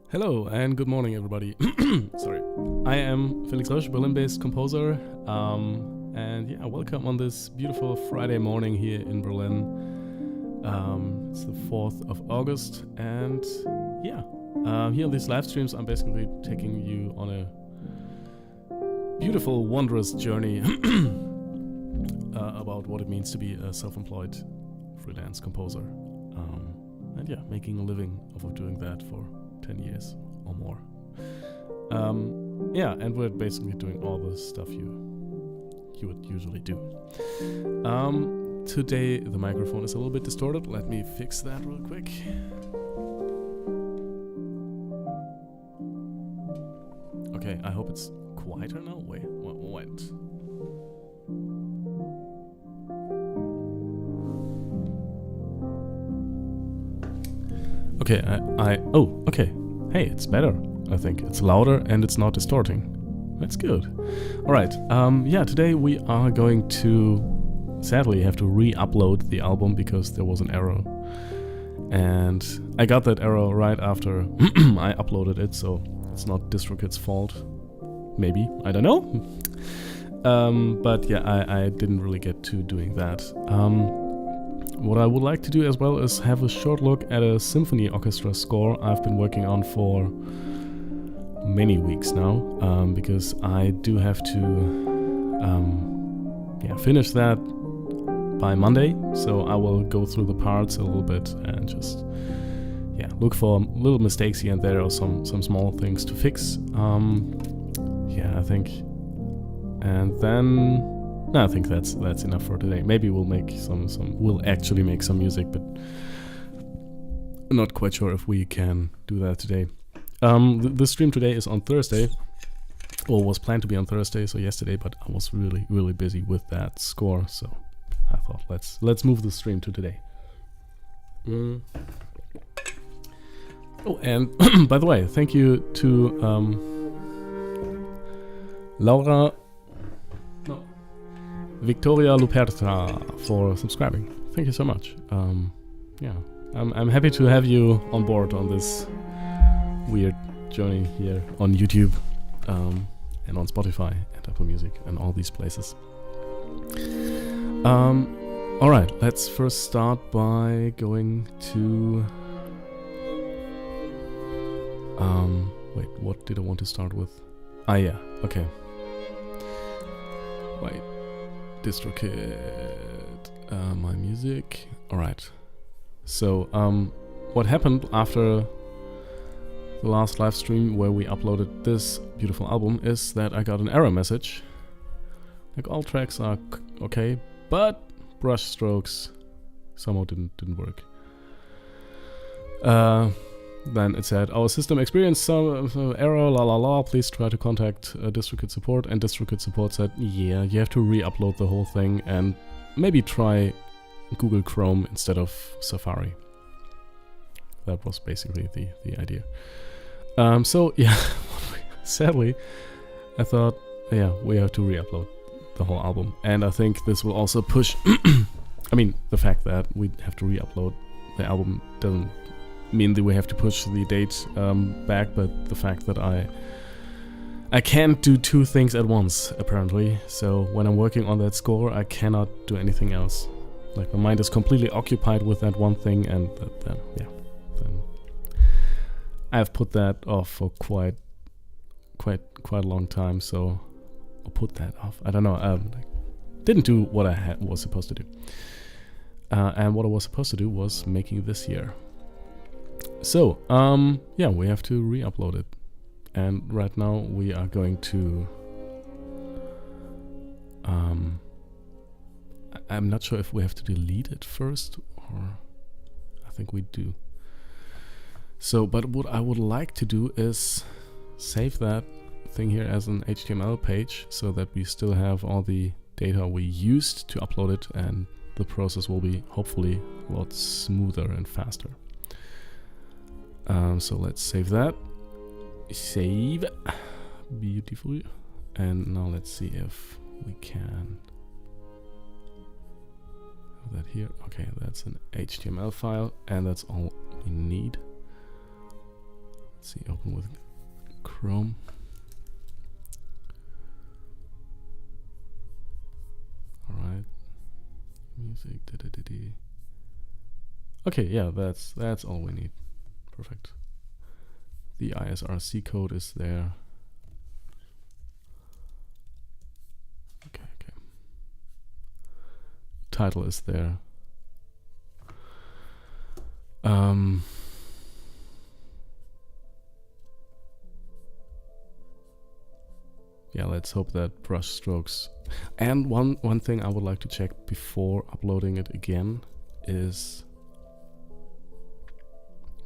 Hello and good morning, everybody. Sorry. I am Felix, Berlin-based composer, and yeah, welcome on this beautiful Friday morning here in Berlin. It's the 4th of August, and yeah, here on these live streams, I'm basically taking you on a beautiful, wondrous journey about what it means to be a self-employed freelance composer, and yeah, making a living off of doing that for 10 years or more. Yeah, and we're basically doing all the stuff you would usually do. Today the microphone is a little bit distorted. Let me fix that real quick. Okay, I hope it's quieter now. Wait. Okay, okay. Hey, it's better. I think it's louder and it's not distorting. That's good. All right. Yeah, today we are going to sadly have to re-upload the album because there was an error, and I got that error right after I uploaded it, so it's not DistroKid's fault. Maybe, I don't know. But yeah, I didn't really get to doing that. What I would like to do as well is have a short look at a symphony orchestra score I've been working on for many weeks now, because I do have to finish that by Monday, so I will go through the parts a little bit and just look for little mistakes here and there or some small things to fix. I think, and then no, I think that's enough for today. Maybe we'll make we'll actually make some music, but I'm not quite sure if we can do that today. The stream today is on Thursday, or was planned to be on Thursday, so yesterday, but I was really busy with that score, so I thought let's move the stream to today. Oh, and by the way, thank you to Victoria Luperta for subscribing. Thank you so much. I'm happy to have you on board on this weird journey here on YouTube, and on Spotify and Apple Music and all these places. All right, let's first start by going to wait, what did I want to start with? Yeah, okay. Wait. DistroKid, my music. Alright. So, what happened after the last live stream where we uploaded this beautiful album is that I got an error message. Like, all tracks are okay, but brush strokes somehow didn't work. Then it said, our system experienced some error, la la la, please try to contact DistroKid support. And DistroKid support said, yeah, you have to re-upload the whole thing and maybe try Google Chrome instead of Safari. That was basically the idea. So yeah, sadly, I thought, yeah, we have to re-upload the whole album. And I think this will also push, I mean, the fact that we have to re-upload the album doesn't mean that we have to push the date back, but the fact that I can't do two things at once, apparently. So when I'm working on that score, I cannot do anything else. Like, my mind is completely occupied with that one thing, and then I've put that off for quite a long time. So I'll put that off. I don't know. Didn't do what I was supposed to do, and what I was supposed to do was making this year. So, yeah, we have to re-upload it. And right now we are going to... I'm not sure if we have to delete it first, or... I think we do. So, but what I would like to do is save that thing here as an HTML page, so that we still have all the data we used to upload it, and the process will be hopefully a lot smoother and faster. So let's save that. Save. Beautiful. And now let's see if we can have that here. Okay, that's an HTML file, and that's all we need. Let's see, open with Chrome. Alright. Music. Okay, yeah, that's all we need. Perfect. The ISRC code is there. Okay. Title is there. Yeah, let's hope that brush strokes. And one thing I would like to check before uploading it again is,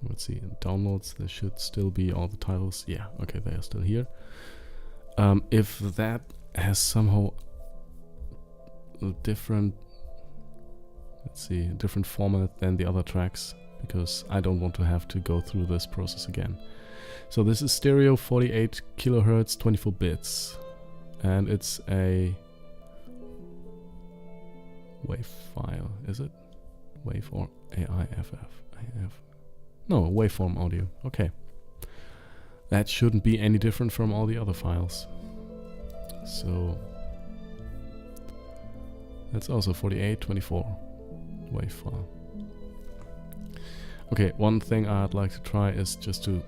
let's see, in downloads there should still be all the titles. Yeah, okay, they are still here. If that has somehow a different, let's see, a different format than the other tracks, because I don't want to have to go through this process again. So this is stereo, 48 kilohertz, 24 bits, and it's a WAV file, is it? WAV or AIFF? AF. No, waveform audio. Okay. That shouldn't be any different from all the other files. So that's also 4824 WAV file. Okay, one thing I'd like to try is just to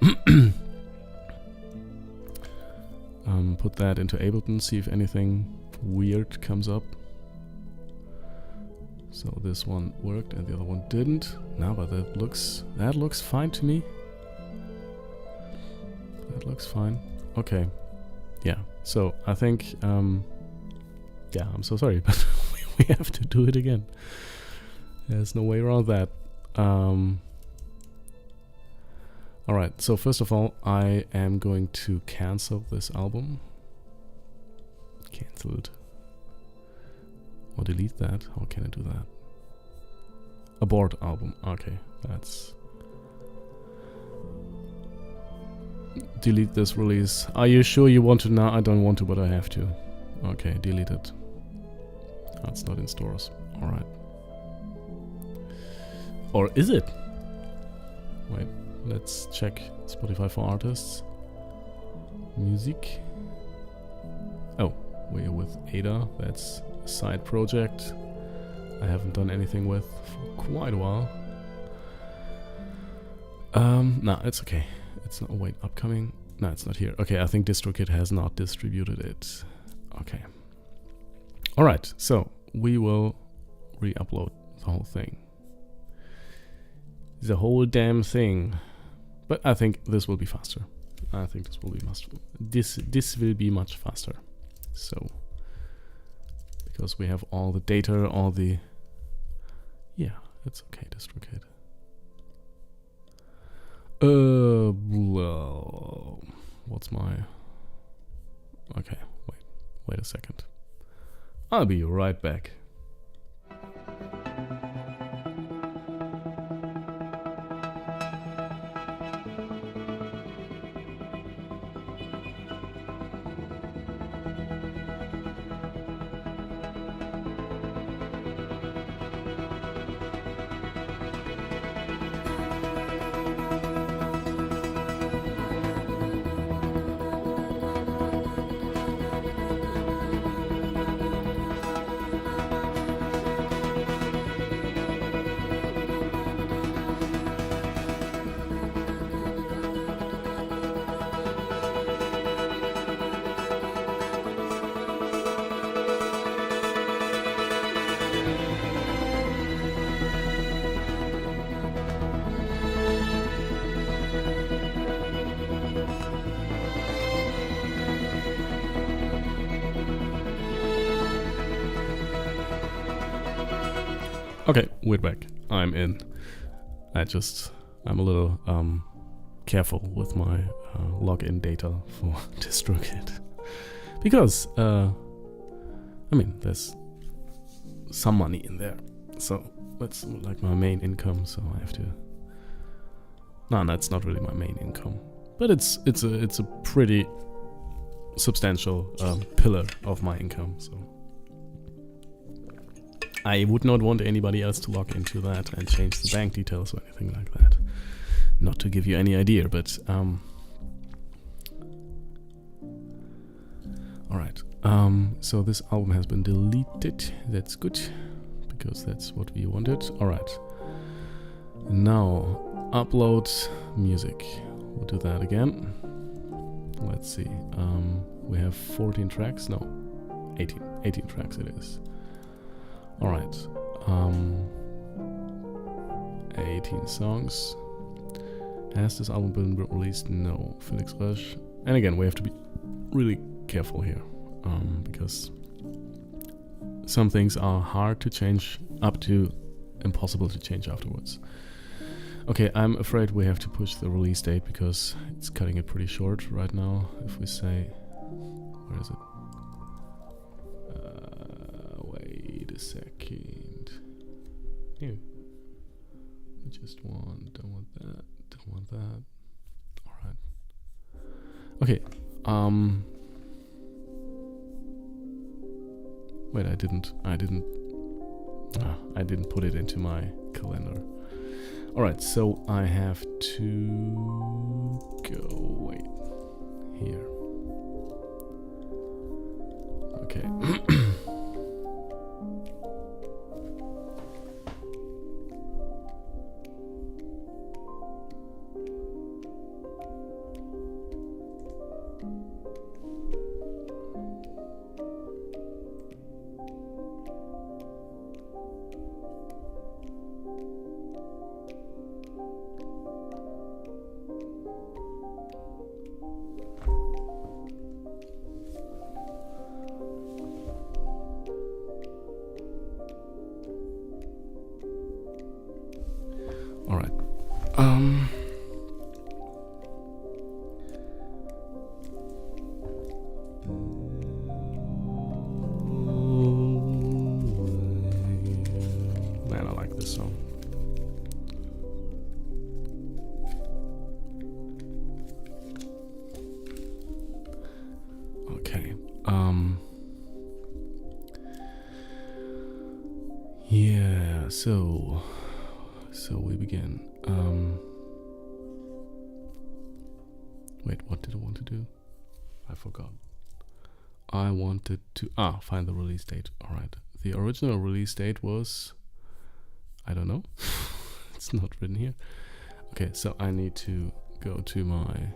put that into Ableton, see if anything weird comes up. So this one worked and the other one didn't. No, but that looks fine to me. That looks fine. Okay. Yeah. So I think yeah, I'm so sorry, but we have to do it again. There's no way around that. Alright, so first of all, I am going to cancel this album. Cancelled. Or delete that. How can I do that? Abort album. Okay, that's... Delete this release. Are you sure you want to now? I don't want to, but I have to. Okay, delete it. That's not in stores. Alright. Or is it? Wait, let's check Spotify for artists. Music. Oh, we're with Ada. That's a side project I haven't done anything with for quite a while. No, it's okay. It's not, wait, upcoming? No, it's not here. Okay, I think DistroKid has not distributed it. Okay. Alright, so we will re-upload the whole thing. The whole damn thing. But I think this will be faster. I think this will be this will be much faster. So because we have all the data, all the it's okay, distrocate. Well, what's my okay, wait a second. I'll be right back. Okay, we're back. I'm in. I'm a little careful with my login data for DistroKid. Because, I mean, there's some money in there. So, that's like my main income, so I have to... No, it's not really my main income. But it's a pretty substantial pillar of my income, so... I would not want anybody else to log into that and change the bank details or anything like that. Not to give you any idea, but alright. So this album has been deleted. That's good, because that's what we wanted. Alright. Now, upload music. We'll do that again. Let's see. We have 14 tracks. No, 18. 18 tracks it is. Alright, 18 songs. Has this album been released? No. Felix. And again, we have to be really careful here, because some things are hard to change up to impossible to change afterwards. Okay, I'm afraid we have to push the release date because it's cutting it pretty short right now. If we say, where is it? Wait a second. Here. We just don't want that. Alright. Okay. Wait, I didn't put it into my calendar. Alright, so I have to go, wait, here. Okay. Alright. Man, I like this song. Okay. Yeah, so we begin. Wait, what did I want to do? I forgot. I wanted to find the release date. Alright. The original release date was, I don't know. It's not written here. Okay, so I need to go to my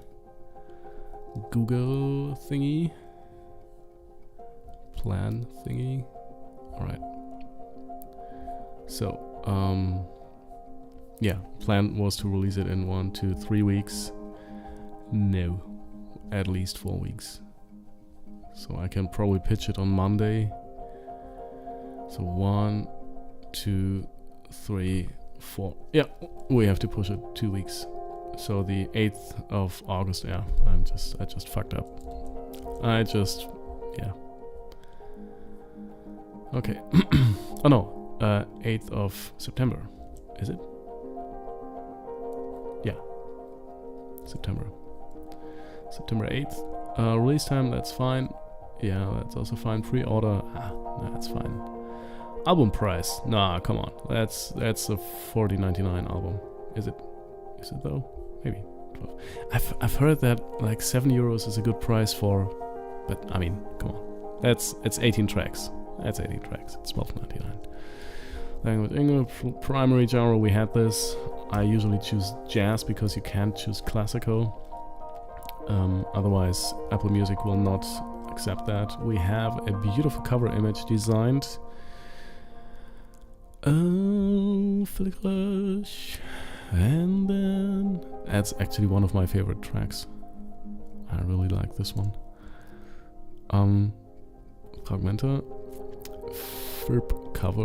Google thingy. Plan thingy. Alright. So, yeah, plan was to release it in 1 to 3 weeks. No, at least 4 weeks. So I can probably pitch it on Monday. So 1, 2, 3, 4. Yeah, we have to push it 2 weeks. So the 8th of August. Yeah, I just fucked up. Yeah. Okay. Oh no, 8th of September. Is it? Yeah. September 8th. Release time, that's fine. Yeah, that's also fine. Pre-order, that's fine. Album price, nah, come on. That's a $40.99 album. Is it though? Maybe 12. I've heard that like €7 is a good price for, but I mean, come on. It's 18 tracks. That's 18 tracks. It's $12.99. Language English, primary genre, we had this. I usually choose jazz because you can't choose classical. Otherwise, Apple Music will not accept that. We have a beautiful cover image designed. Oh, Felix. And then that's actually one of my favorite tracks. I really like this one. Fragmente. Verb cover.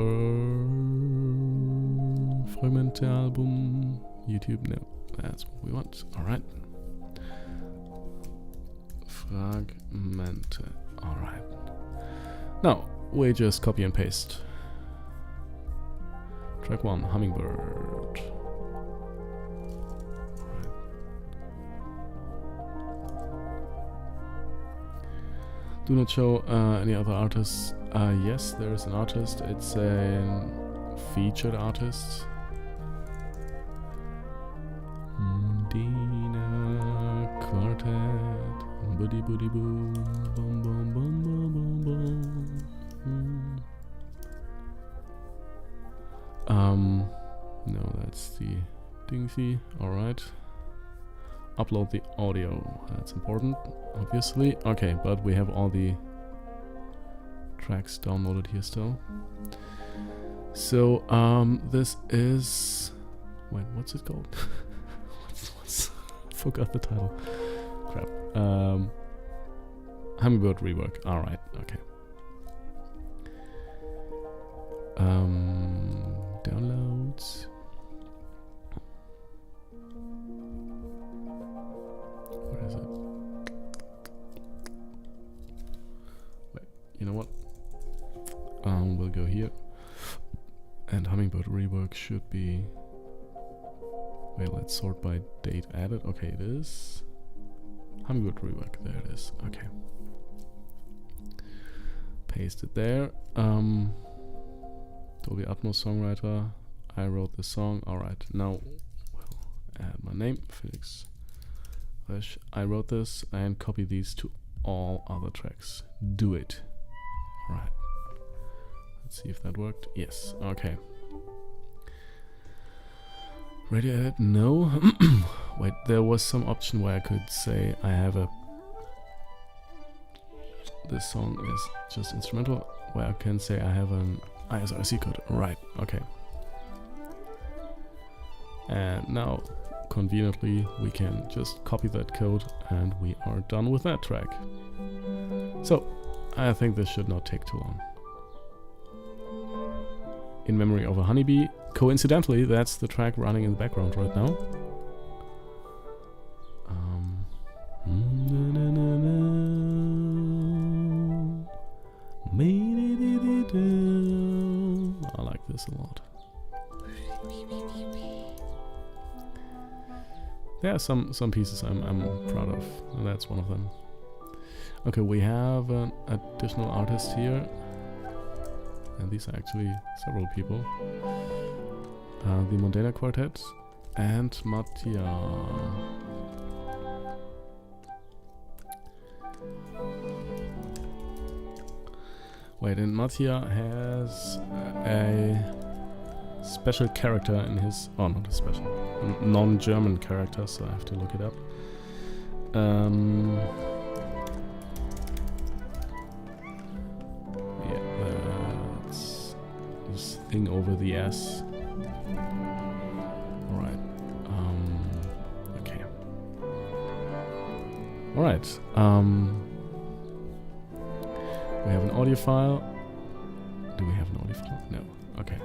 Fragmente album. YouTube. No, that's what we want. Alright. Fragmente. Alright. Now, we just copy and paste. Track 1, Hummingbird. Do not show any other artists. Yes, there is an artist. It's a featured artist. Dina Quartet. Buddy buddy boom. Boom boom boom boom boom boom. No, that's the Dingsy. Alright. Upload the audio. That's important, obviously. Okay, but we have all the tracks downloaded here still. So, this is... Wait, what's it called? what's forgot the title. Crap. Hummingbird rework. Alright, okay. Downloads. Where is it? Wait, you know what? We'll go here. And Hummingbird rework should be... Wait, let's sort by date added. Okay, it is. Hummingbird rework. There it is. Okay. Paste it there. Dolby Atmos songwriter. I wrote the song. Alright, now we'll add my name, Felix. I wrote this and copy these to all other tracks. Do it. Alright. Let's see if that worked. Yes. Okay. Radio edit? No. Wait, there was some option where I could say I have a... This song is just instrumental, where I can say I have an ISRC code. Right, okay. And now, conveniently, we can just copy that code and we are done with that track. So, I think this should not take too long. In Memory of a Honeybee. Coincidentally, that's the track running in the background right now. I like this a lot. There are some pieces I'm proud of, and that's one of them. Okay, we have an additional artist here, and these are actually several people. The Mondana Quartet and Mattia. Wait, and Mattia has a special character in his... Oh, not a special. Non-German character, so I have to look it up. Yeah, that's ing over the S. Alright. Okay. Alright. We have an audio file. Do we have an audio file? No. Okay.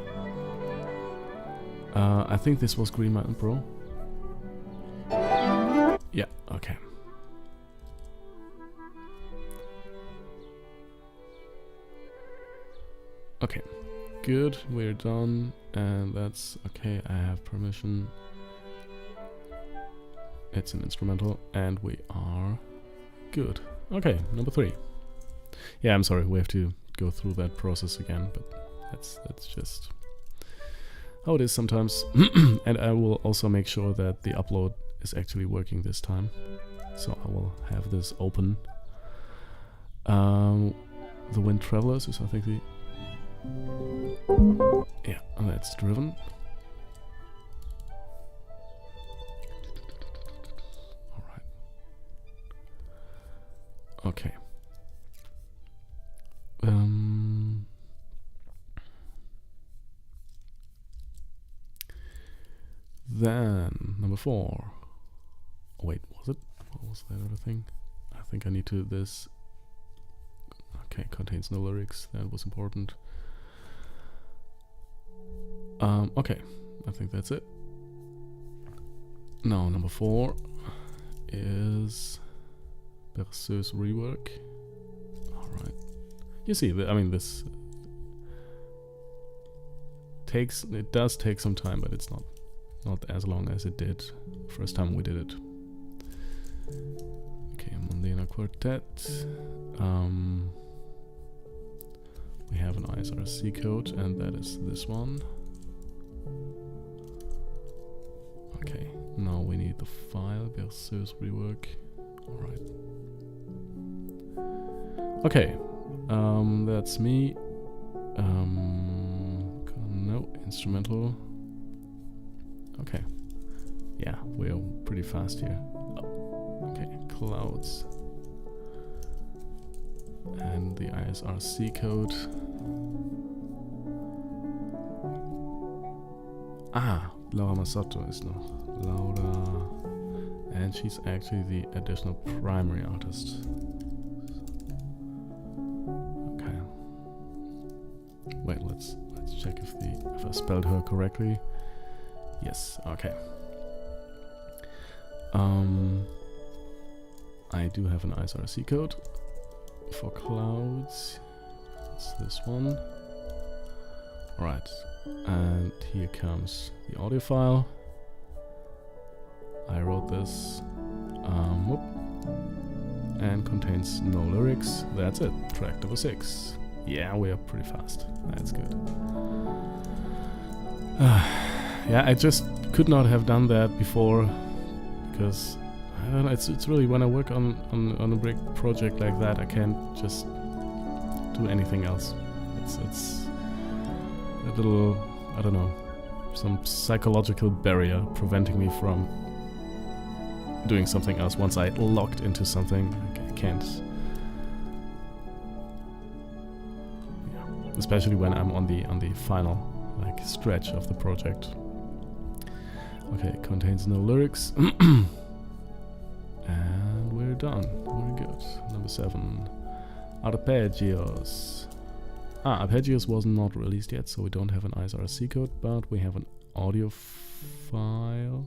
I think this was Green Mountain Pro. Yeah, okay. Okay, good, we're done, and that's okay, I have permission. It's an instrumental, and we are good. Okay, number 3. Yeah, I'm sorry, we have to go through that process again, but that's just how it is sometimes. And I will also make sure that the upload is actually working this time. So I will have this open. The Wind Travelers is, I think, the... Yeah, that's driven. Alright. Okay. Then, number 4. Oh, wait, was it? What was that other thing? I think I need to this... Okay, contains no lyrics. That was important. Okay, I think that's it. Now, number 4 is Berceuse rework. Alright. You see, I mean, this takes... It does take some time, but it's not as long as it did first time we did it. Okay, Mondena Quartet. We have an ISRC code, and that is this one. Okay, now we need the file, Berceuse rework. Alright. Okay, that's me. No, instrumental. Okay. Yeah, we're pretty fast here. Okay, clouds. And the ISRC code. Ah, Laura Masotto is noch. Laura. And she's actually the additional primary artist. Okay. Wait, let's check if I spelled her correctly. Yes, okay. I do have an ISRC code for clouds. It's this one. Alright, and here comes the audio file. I wrote this. And contains no lyrics. That's it. Track number 6. Yeah, we are pretty fast. That's good. Yeah, I just could not have done that before because I don't know. It's really when I work on a big project like that, I can't just do anything else. It's a little, I don't know, some psychological barrier preventing me from doing something else. Once I locked into something, I can't. Yeah, especially when I'm on the final like stretch of the project. Okay, it contains no lyrics. And we're done. We're good. Number 7. Arpeggios. Arpeggios was not released yet, so we don't have an ISRC code, but we have an audio file.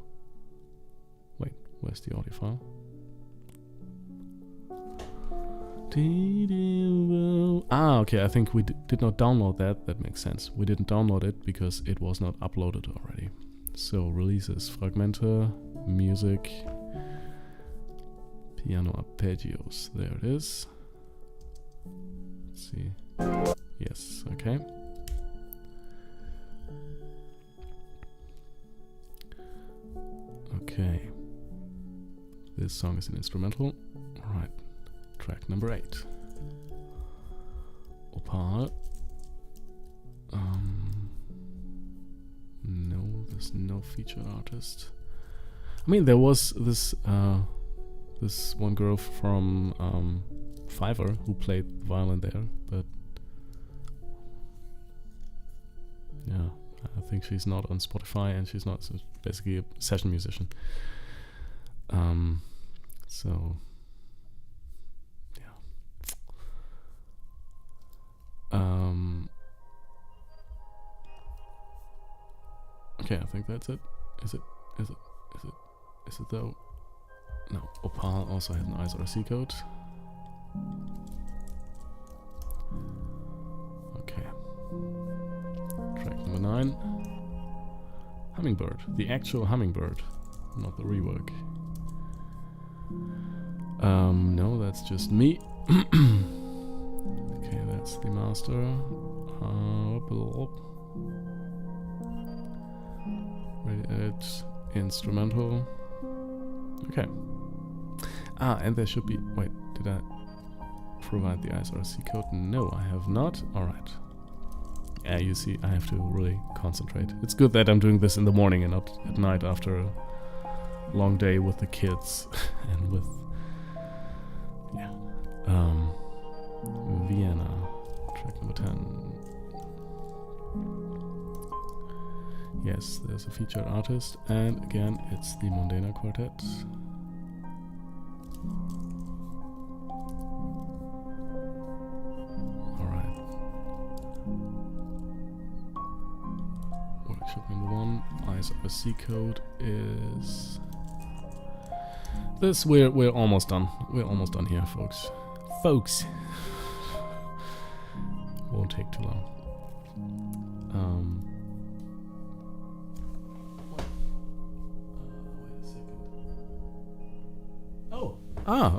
Wait, where's the audio file? Okay, I think we did not download that. That makes sense. We didn't download it because it was not uploaded already. So releases, Fragmente, music, piano arpeggios. There it is. Let's see. Yes, okay. Okay. This song is an instrumental. Alright. Track number 8. Opal. No, there's no featured artist. I mean, there was this this one girl from Fiverr who played violin there, but yeah, think she's not on Spotify, and she's not, so basically a session musician. So yeah. Okay, I think that's it. Is it though? No, Opal also has an ISRC code. Okay. Track number 9. Hummingbird. The actual hummingbird, not the rework. No, that's just me. Okay, that's the master. Ready edit. Instrumental. Okay. And there should be... Wait, did I provide the ISRC code? No, I have not. Alright. Yeah, you see, I have to really concentrate. It's good that I'm doing this in the morning and not at night after a long day with the kids and with... Yeah. Vienna. Track number 10. Yes, there's a featured artist, and again, it's the Mondana Quartet. Alright. Workshop number 1. ISRC code is... This, we're almost done. We're almost done here, folks. Won't take too long.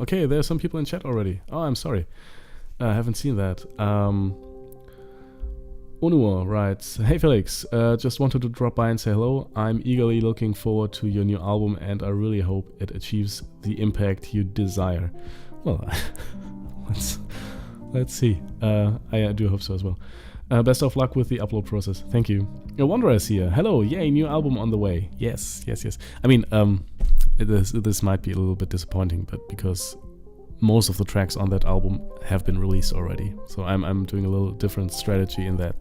Okay, there are some people in chat already. Oh, I'm sorry. I haven't seen that. Onuo writes, "Hey Felix, just wanted to drop by and say hello. I'm eagerly looking forward to your new album, and I really hope it achieves the impact you desire." Well, let's see. I do hope so as well. Best of luck with the upload process. Thank you. Wanderer is here. Hello, yay, new album on the way. Yes. I mean, this might be a little bit disappointing, but because most of the tracks on that album have been released already, so I'm doing a little different strategy in that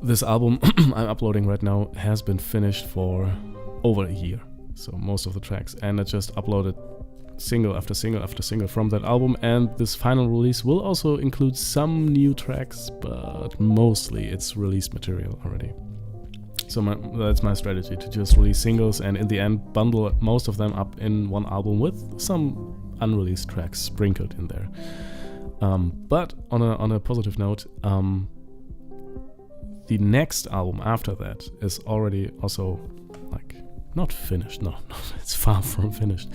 this album I'm uploading right now has been finished for over a year, so most of the tracks, and I just uploaded single after single after single from that album, and this final release will also include some new tracks, but mostly it's released material already. So that's my strategy, to just release singles and in the end bundle most of them up in one album with some unreleased tracks sprinkled in there. But on a positive note, the next album after that is already also like not finished. No, it's far from finished.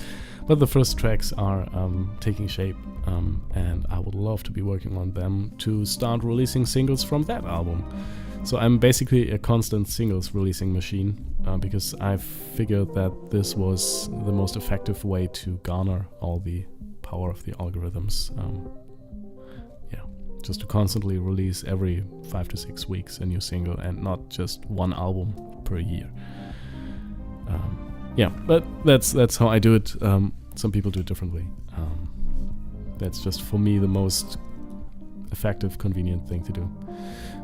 But the first tracks are taking shape, and I would love to be working on them to start releasing singles from that album. So I'm basically a constant singles releasing machine, because I figured that this was the most effective way to garner all the power of the algorithms. Just to constantly release every 5 to 6 weeks a new single and not just one album per year. But that's how I do it. Some people do it differently. That's just for me the most effective, convenient thing to do.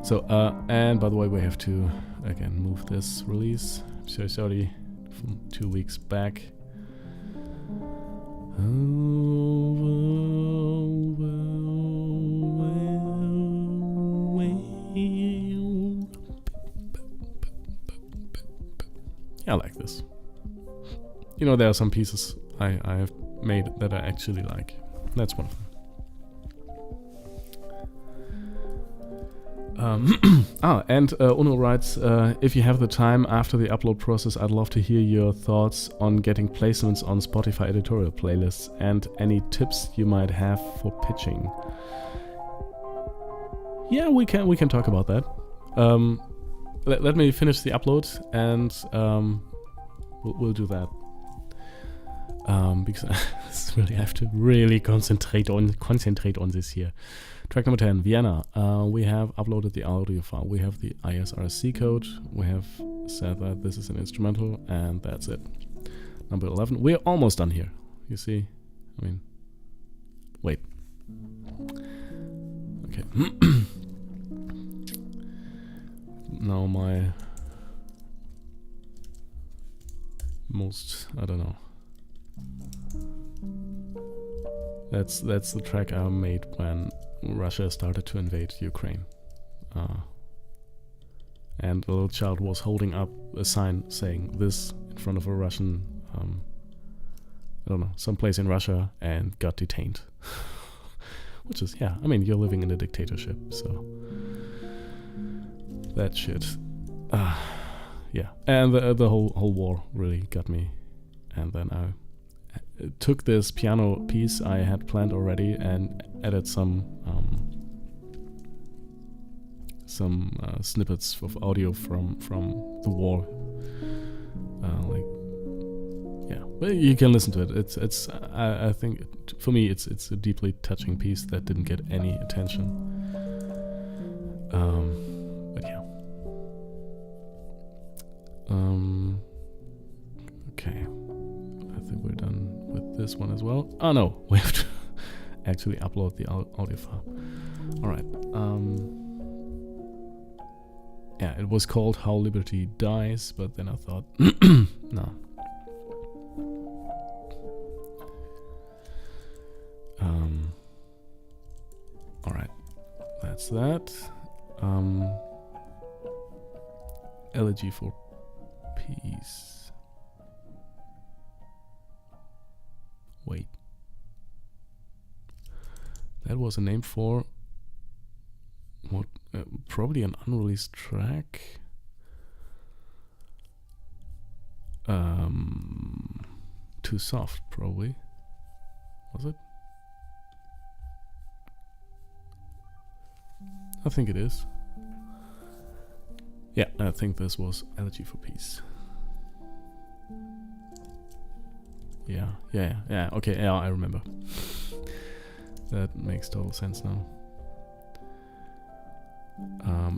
So, and by the way, we have to again move this release. So sorry, from 2 weeks back. I like this. You know, there are some pieces I have made that I actually like. That's one of them. And Uno writes, if you have the time after the upload process, I'd love to hear your thoughts on getting placements on Spotify editorial playlists and any tips you might have for pitching. Yeah, we can talk about that. Let me finish the upload and we'll do that. Because I have to really concentrate on this here. Track number 10, Vienna. We have uploaded the audio file. We have the ISRC code. We have said that this is an instrumental, and that's it. Number 11. We're almost done here. You see? I mean, wait. Okay. now my most, I don't know. That's the track I made when Russia started to invade Ukraine. And the little child was holding up a sign saying this in front of a Russian, I don't know, someplace in Russia, and got detained. Which is, yeah, I mean, you're living in a dictatorship, so that shit. Yeah, and the whole war really got me. And then I took this piano piece I had planned already and added some snippets of audio from the war. Like, yeah, but you can listen to it. It's I think for me it's a deeply touching piece that didn't get any attention. But yeah. Okay. I think we're done with this one as well. Oh no, we have to actually upload the audio file. Alright. Yeah, it was called How Liberty Dies, but then I thought, no. Alright, that's that. Elegy for Peace. Wait. That was a name for what? Probably an unreleased track. Too Soft, probably. Was it? I think it is. Yeah, I think this was Elegy for Peace. Yeah, okay, yeah, I remember. That makes total sense now.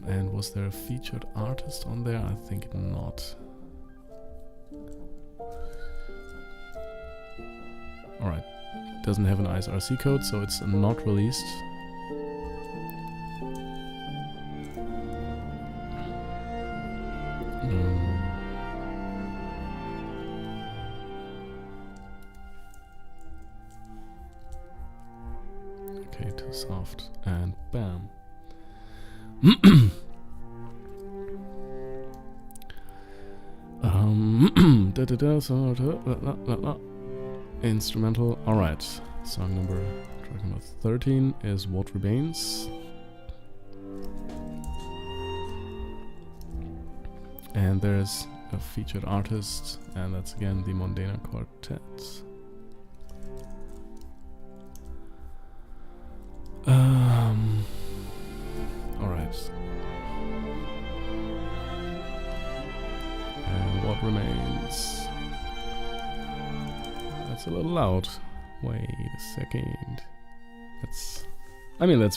And was there a featured artist on there? I think not. Alright. Doesn't have an ISRC code, so it's not released. Okay, Too Soft, and bam. Instrumental. Alright. Track number 13 is What Remains. And there's a featured artist, and that's again the Mondana Quartet. Alright. And What Remains. That's a little loud. Wait a second. That's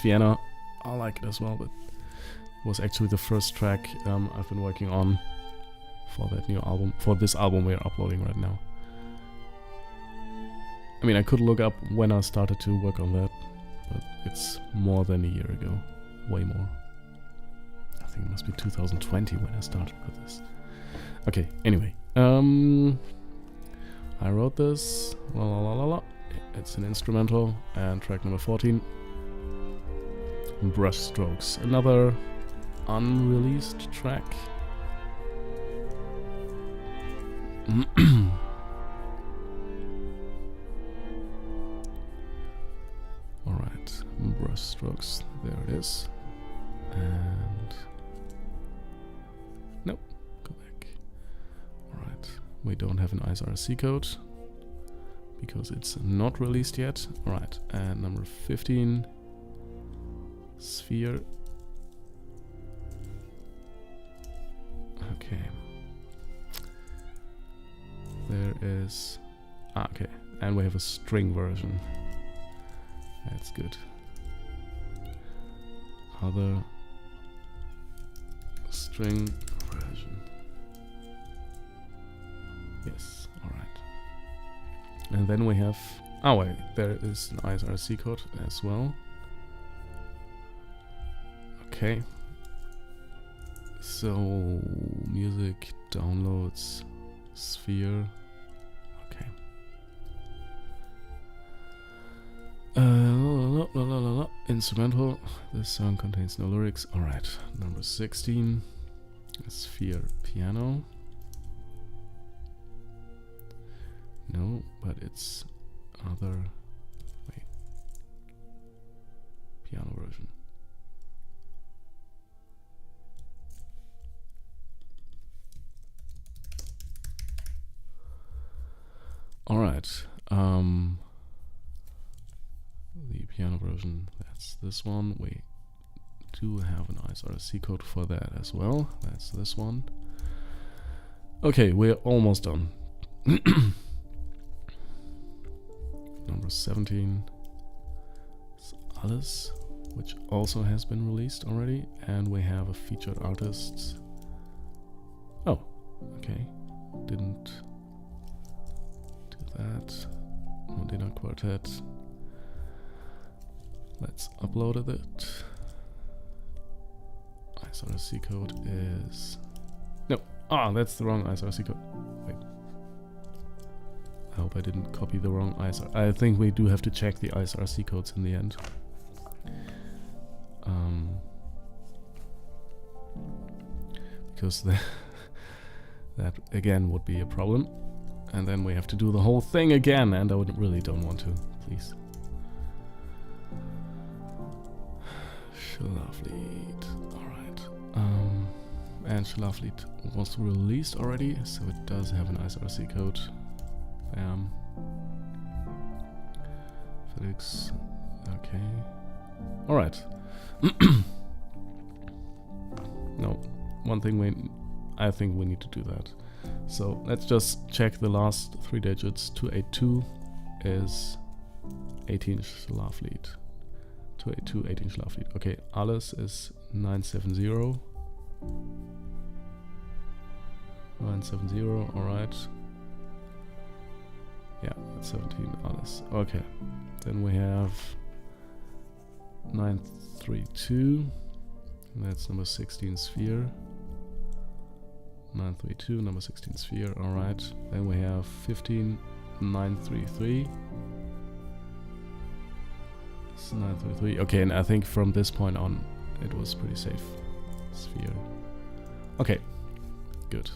Vienna. I like it as well, but it was actually the first track I've been working on for that new album, for this album we're uploading right now. I mean, I could look up when I started to work on that, but it's more than a year ago. Way more. I think it must be 2020 when I started with this. Okay, anyway. I wrote this. La la la la la. It's an instrumental, and track number 14. Brush Strokes. Another unreleased track. Alright, Brush Strokes, there it is. And nope, go back. Alright, we don't have an ISRC code because it's not released yet. Alright, and number 15, Sphere. Okay. There is... okay. And we have a string version. That's good. Other string version. Yes, alright. And then we have... oh wait, there is an ISRC code as well. Okay. So, music, downloads, sphere. Okay. Instrumental. This song contains no lyrics. Alright, number 16. Sphere, piano. No, but it's other. Wait. Piano version. Alright. The piano version, that's this one. We do have an ISRC code for that as well. That's this one. Okay, we're almost done. Number 17 is Alles, which also has been released already, and we have a featured artist. Oh, okay. Didn't do that. Modena Quartet. Let's upload it. ISRC code is... No! Ah, that's the wrong ISRC code. Wait. I hope I didn't copy the wrong ISRC. I think we do have to check the ISRC codes in the end. Because that again would be a problem. And then we have to do the whole thing again, and I really don't want to, please. Schlaflied. Alright. And Schlaflied was released already, so it does have an ISRC code. Bam. Felix. Okay. Alright. No. One thing I think we need to do that. So let's just check the last 3 digits. 282 is 18 Schlaflied. 282, 18 Schlaflied. Okay, Alles is 970. 970, alright. Yeah, that's 17 Alles. Okay. Then we have 932. That's number 16 Sphere. 932, number 16 Sphere, alright. Then we have 15, 933. It's 933. Okay, and I think from this point on it was pretty safe. Sphere. Okay, good.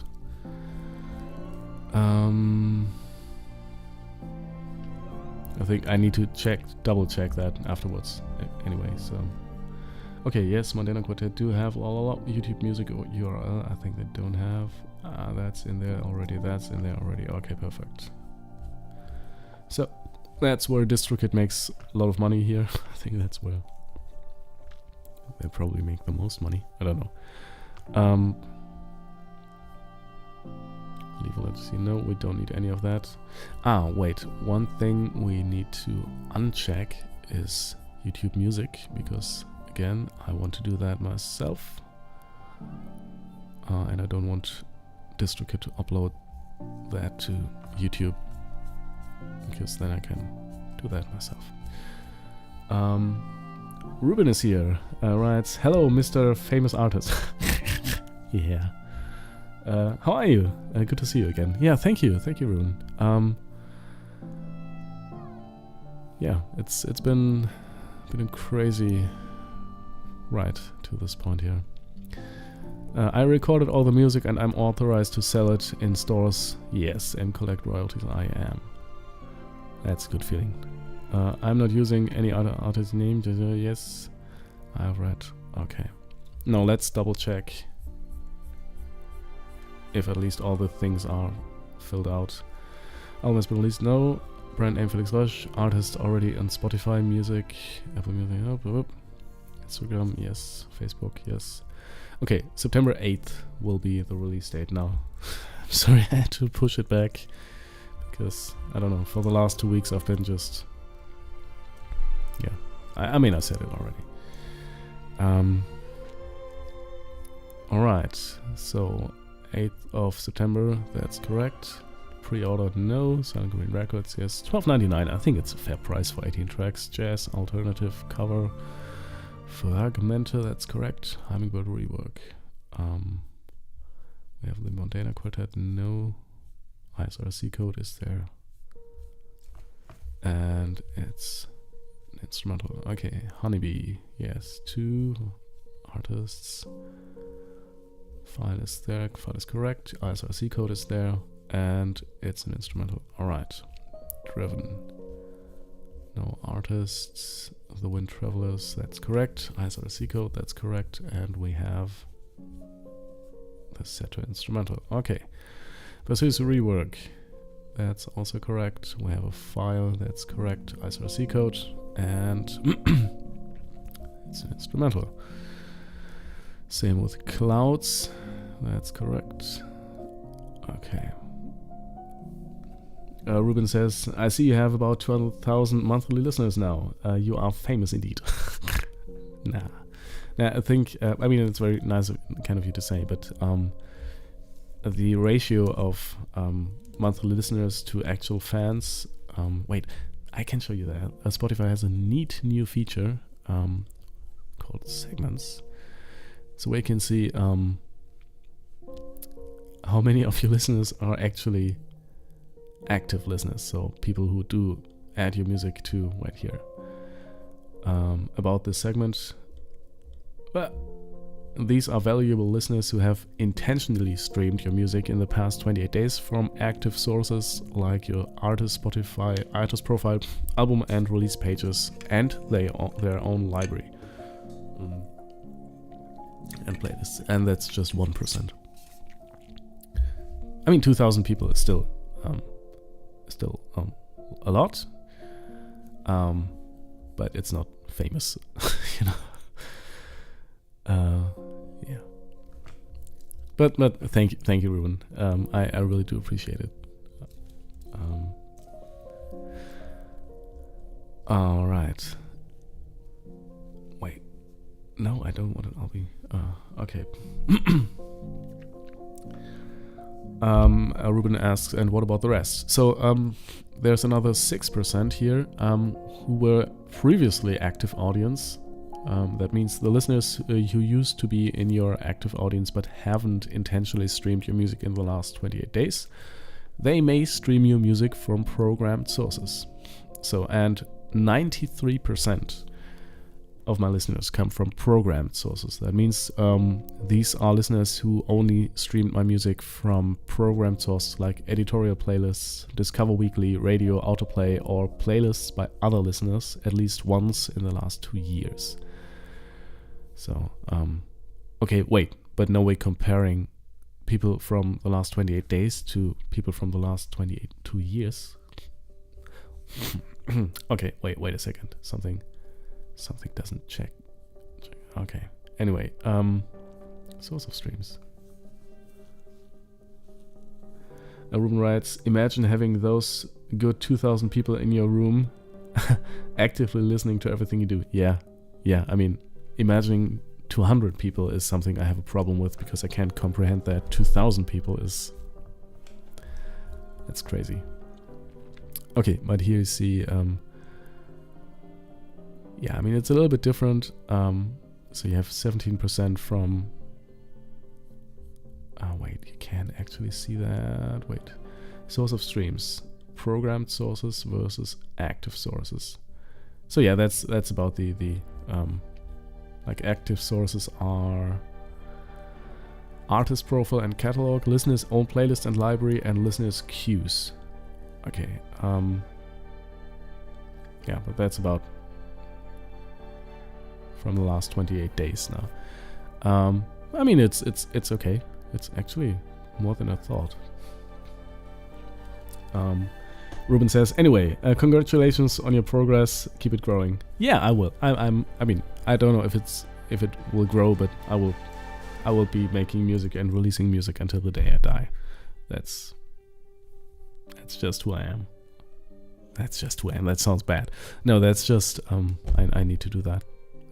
I think I need to double check that afterwards. Anyway, so. Okay, yes, Modena Quartet do have YouTube music URL. I think they don't have. That's in there already. That's in there already. Okay, perfect. So that's where DistroKid makes a lot of money here. I think that's where they probably make the most money. I don't know. Leave a legacy. No, we don't need any of that. Ah, wait. One thing we need to uncheck is YouTube Music, because again, I want to do that myself, and I don't want DistroKid to upload that to YouTube, because then I can do that myself. Ruben is here, writes, "Hello, Mr. Famous Artist." Yeah. How are you? Good to see you again. Yeah, thank you, Ruben. Yeah, it's been a crazy ride to this point here. I recorded all the music and I'm authorized to sell it in stores. Yes, and collect royalties. I am. That's a good feeling. I'm not using any other artist name. Yes, I've read. Okay. Now let's double check if at least all the things are filled out. Album has been released. No. Brand name Felix. Artist already on Spotify, Music, Apple Music. Instagram, yes. Facebook, yes. Okay, September 8th will be the release date now. I'm sorry I had to push it back, because, I don't know, for the last 2 weeks I've been just... Yeah, I mean I said it already. Alright, so 8th of September, that's correct. Pre-ordered, no. SilentGreen Records, yes. $12.99, I think it's a fair price for 18 tracks. Jazz, alternative, cover. Fragmente, that's correct. Hummingbird rework. We have the Mondana Quartet, no. ISRC code is there. And it's instrumental. Okay, Honeybee, yes, 2 artists. File is there, file is correct. ISRC code is there, and it's an instrumental. Alright. Driven. No artists. The Wind Travelers, that's correct. ISRC code, that's correct. And we have the set to instrumental. Okay. Pursues rework, that's also correct. We have a file, that's correct. ISRC code, and it's an instrumental. Same with Clouds, that's correct. Okay. Ruben says, I see you have about 12,000 monthly listeners now. You are famous indeed. Nah, I think, I mean, it's very nice kind of you to say, but the ratio of monthly listeners to actual fans, wait, I can show you that. Spotify has a neat new feature called segments. So we can see how many of your listeners are actually active listeners, so people who do add your music to right here. About this segment, well, these are valuable listeners who have intentionally streamed your music in the past 28 days from active sources like your artist Spotify, artist profile, album and release pages, and their own library and playlists. And that's just 1%. I mean, 2,000 people is still a lot, but it's not famous, you know. Yeah. But thank you, Ruben. I really do appreciate it. All right. Wait. No, I don't want it. I'll be. Okay. Ruben asks, and what about the rest? So there's another 6% here who were previously active audience. That means the listeners who used to be in your active audience but haven't intentionally streamed your music in the last 28 days. They may stream your music from programmed sources. So, and 93% of my listeners come from programmed sources. That means these are listeners who only streamed my music from programmed sources like editorial playlists, Discover Weekly, radio, autoplay, or playlists by other listeners at least once in the last 2 years. So, okay, wait, but no way comparing people from the last 28 days to people from the last 2 years. Okay, wait a second. Something doesn't check. Okay. Anyway, source of streams. Ruben writes, imagine having those good 2,000 people in your room actively listening to everything you do. Yeah, I mean, imagining 200 people is something I have a problem with because I can't comprehend that 2,000 people is... That's crazy. Okay, but here you see... yeah, I mean, it's a little bit different. So you have 17% from... wait, you can't actually see that. Wait. Source of streams. Programmed sources versus active sources. So yeah, that's about the like active sources are artist profile and catalog, listeners' own playlist and library, and listeners' queues. Okay. Yeah, but that's about from the last 28 days now. I mean, it's okay. It's actually more than I thought. Ruben says, anyway, congratulations on your progress. Keep it growing. Yeah, I will. I mean, I don't know if it will grow, but I will be making music and releasing music until the day I die. That's just who I am. That's just who I am. That sounds bad. No, that's just I need to do that.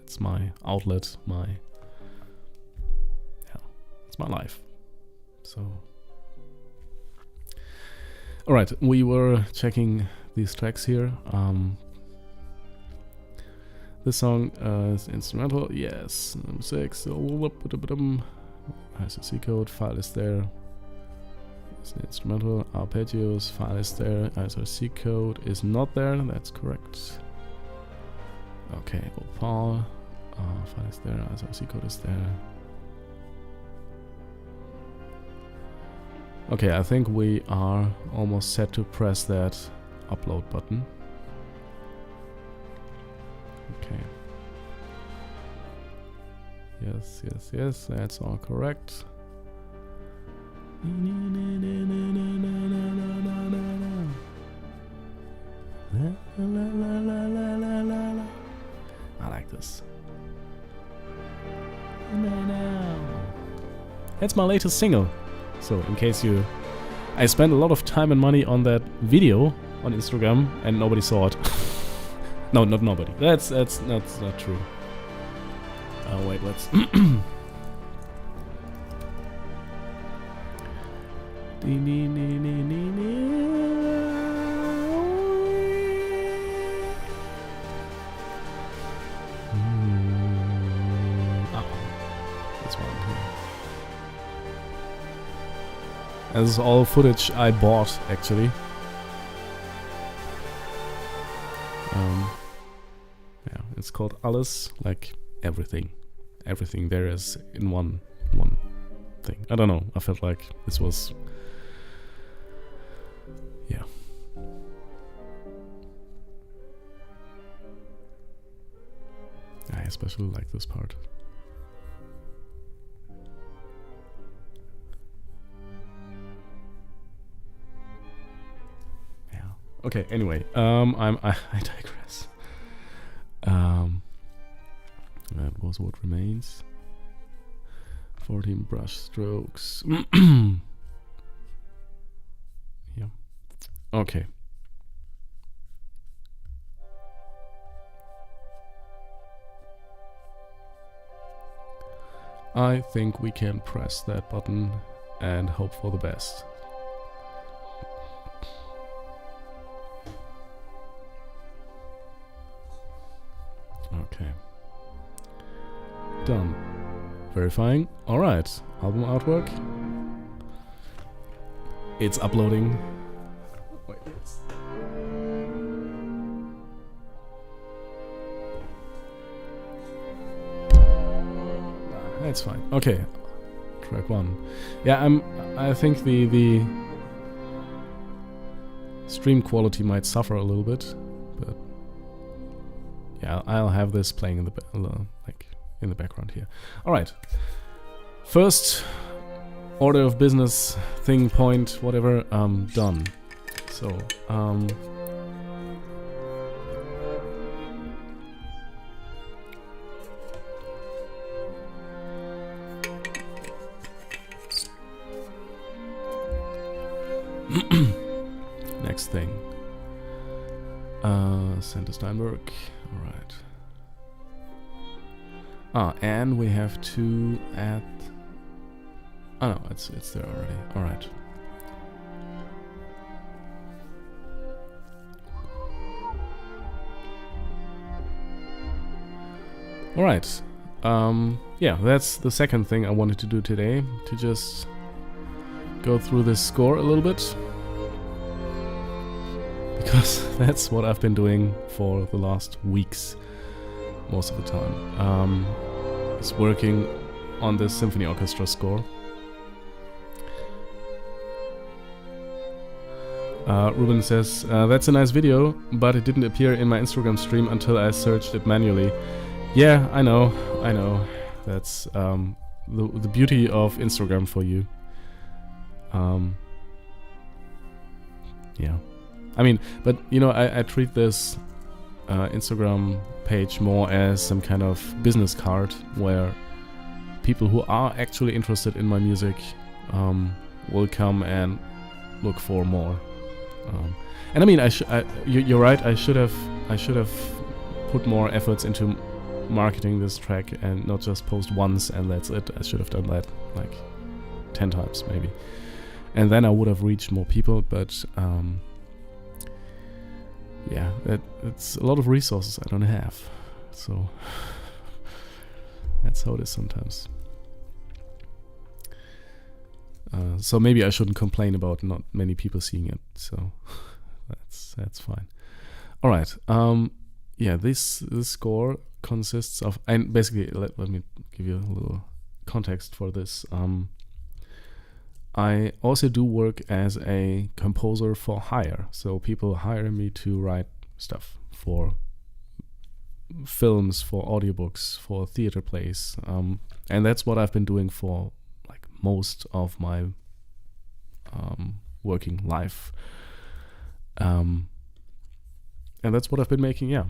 It's my outlet, it's my life. So, all right, we were checking these tracks here. This song is instrumental, yes. Number 6. ISO C code, file is there. It's the instrumental, arpeggios, file is there. ISO C code is not there, that's correct. Okay, opal, file is there, ISO C code is there. Okay, I think we are almost set to press that upload button. Okay. Yes, yes, yes, that's all correct. I like this. That's my latest single. So, in case you... I spent a lot of time and money on that video on Instagram and nobody saw it. No, not nobody. That's not true. Wait, let's... This one here. And this is all footage I bought, actually. Yeah, it's called Alles, like everything. Everything there is in one thing. I don't know, I felt like this was... Yeah. I especially like this part. Yeah. Okay, anyway, I digress. That was what remains. 14 brush strokes. Yeah. Okay. I think we can press that button and hope for the best. Okay. Done. Verifying. Alright. Album artwork. It's uploading. Wait, that's fine. Okay. Track 1. Yeah, I think the stream quality might suffer a little bit, but yeah, I'll have this playing in the in the background here. All right. First order of business, thing, point, whatever, done. So, next thing. Center Steinberg. All right. And we have to add... Oh no, it's there already. Alright. Alright. Yeah, that's the second thing I wanted to do today. To just go through this score a little bit. Because that's what I've been doing for the last weeks. Most of the time. Is working on this symphony orchestra score. Ruben says, that's a nice video, but it didn't appear in my Instagram stream until I searched it manually. Yeah, I know. That's the beauty of Instagram for you. Yeah. I mean, but you know, I treat this Instagram page more as some kind of business card where people who are actually interested in my music will come and look for more. And I mean, you're right. I should have put more efforts into marketing this track and not just post once and that's it. I should have done that like 10 times maybe, and then I would have reached more people. But yeah, it's a lot of resources I don't have, so that's how it is sometimes. so maybe I shouldn't complain about not many people seeing it. So that's fine. All right. Yeah, this score consists of, and basically let me give you a little context for this. I also do work as a composer for hire. So people hire me to write stuff for films, for audiobooks, for theater plays, and that's what I've been doing for like most of my working life, and that's what I've been making. Yeah,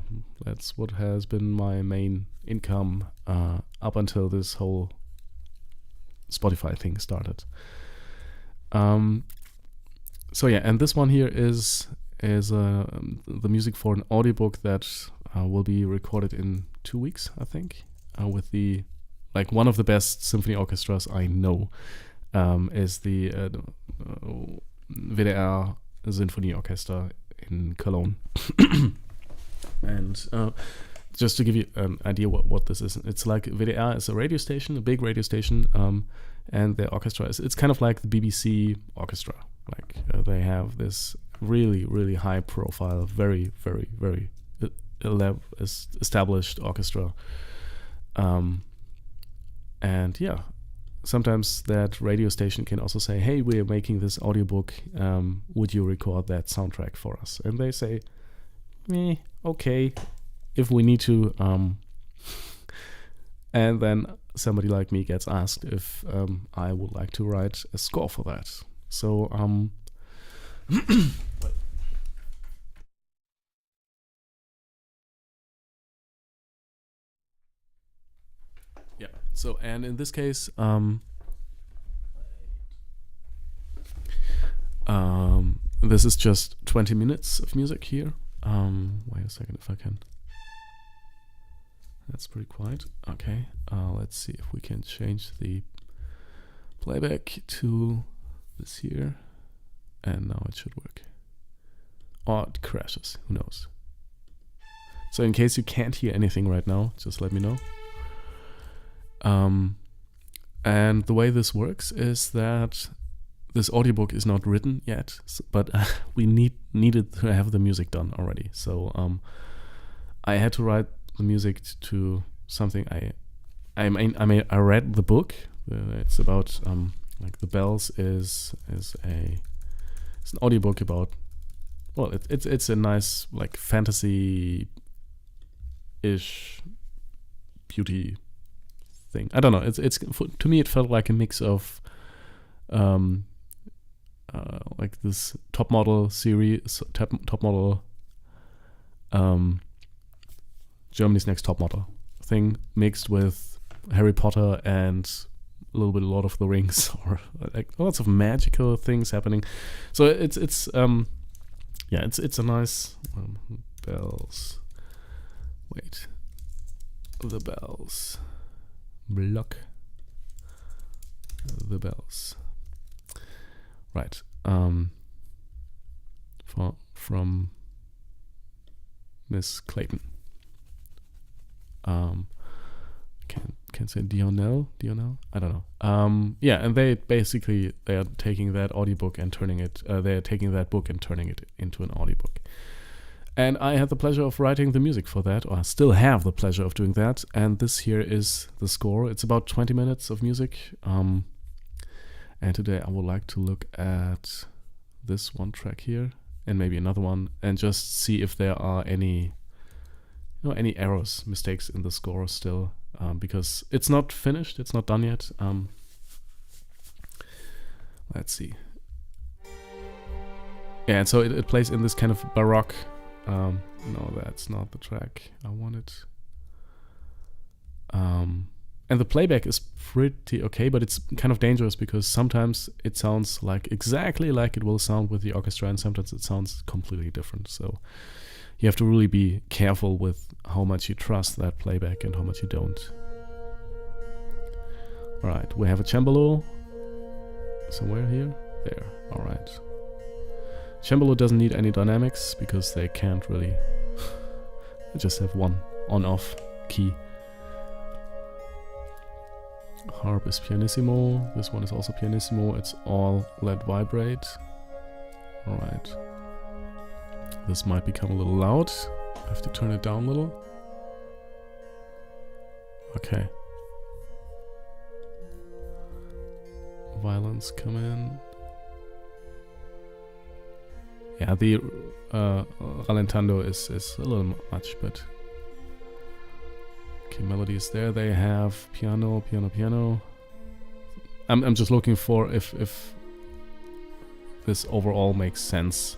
that's what has been my main income up until this whole Spotify thing started. So yeah, and this one here is the music for an audiobook that will be recorded in 2 weeks, I think, with the like one of the best symphony orchestras I know, is the WDR Sinfonieorchester in Cologne. And just to give you an idea what this is, it's like WDR is a radio station, a big radio station, and the orchestra it's kind of like the BBC orchestra. Like they have this really, really high profile, very, very, very established orchestra. And yeah, sometimes that radio station can also say, hey, we're making this audiobook, would you record that soundtrack for us? And they say, okay, if we need to. And then somebody like me gets asked if I would like to write a score for that. So yeah. So, and in this case, this is just 20 minutes of music here. Wait a second if I can. That's pretty quiet. Okay, let's see if we can change the playback to this here. And now it should work. Or it crashes, who knows. So in case you can't hear anything right now, just let me know. And the way this works is that this audiobook is not written yet, but we needed to have the music done already. So I had to write the music to something. I read the book. It's about like The Bells is an audiobook about, well, it's a nice like fantasy-ish beauty thing. I don't know. It's to me it felt like a mix of like this top model series, top model, Germany's Next Top Model thing mixed with Harry Potter and a little bit Lord of the Rings, or like lots of magical things happening. So it's a nice bells. Wait, the bells. Block the bells. Right. From Miss Clayton. Can say Dionel? I don't know. Yeah, and they are taking that audiobook and turning it. They are taking that book and turning it into an audiobook. And I had the pleasure of writing the music for that, or I still have the pleasure of doing that. And this here is the score. It's about 20 minutes of music. And today I would like to look at this one track here and maybe another one, and just see if there are any errors, mistakes in the score still, because it's not finished, it's not done yet. Let's see. Yeah, and so it plays in this kind of baroque. No, that's not the track I wanted. And the playback is pretty okay, but it's kind of dangerous because sometimes it sounds like exactly like it will sound with the orchestra, and sometimes it sounds completely different. So you have to really be careful with how much you trust that playback and how much you don't. Alright, we have a cembalo somewhere here. There, alright. Cembalo doesn't need any dynamics because they can't really. They just have one on-off key. Harp is pianissimo. This one is also pianissimo. It's all let vibrate. Alright. This might become a little loud. I have to turn it down a little. Okay. Violins come in. Yeah, the rallentando is a little much, but okay, melody is there. They have piano, piano, piano. I'm just looking for if this overall makes sense.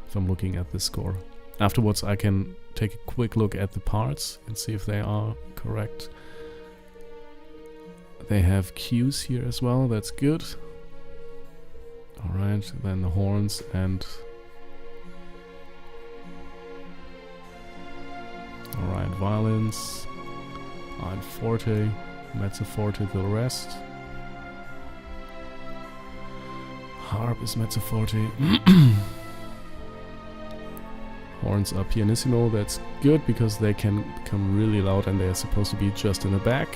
If I'm looking at the score. Afterwards, I can take a quick look at the parts and see if they are correct. They have cues here as well. That's good. Alright, then the horns and... Alright, violins, and forte, mezzo forte, the rest. Harp is mezzo forte. Horns are pianissimo. That's good because they can become really loud and they are supposed to be just in the back.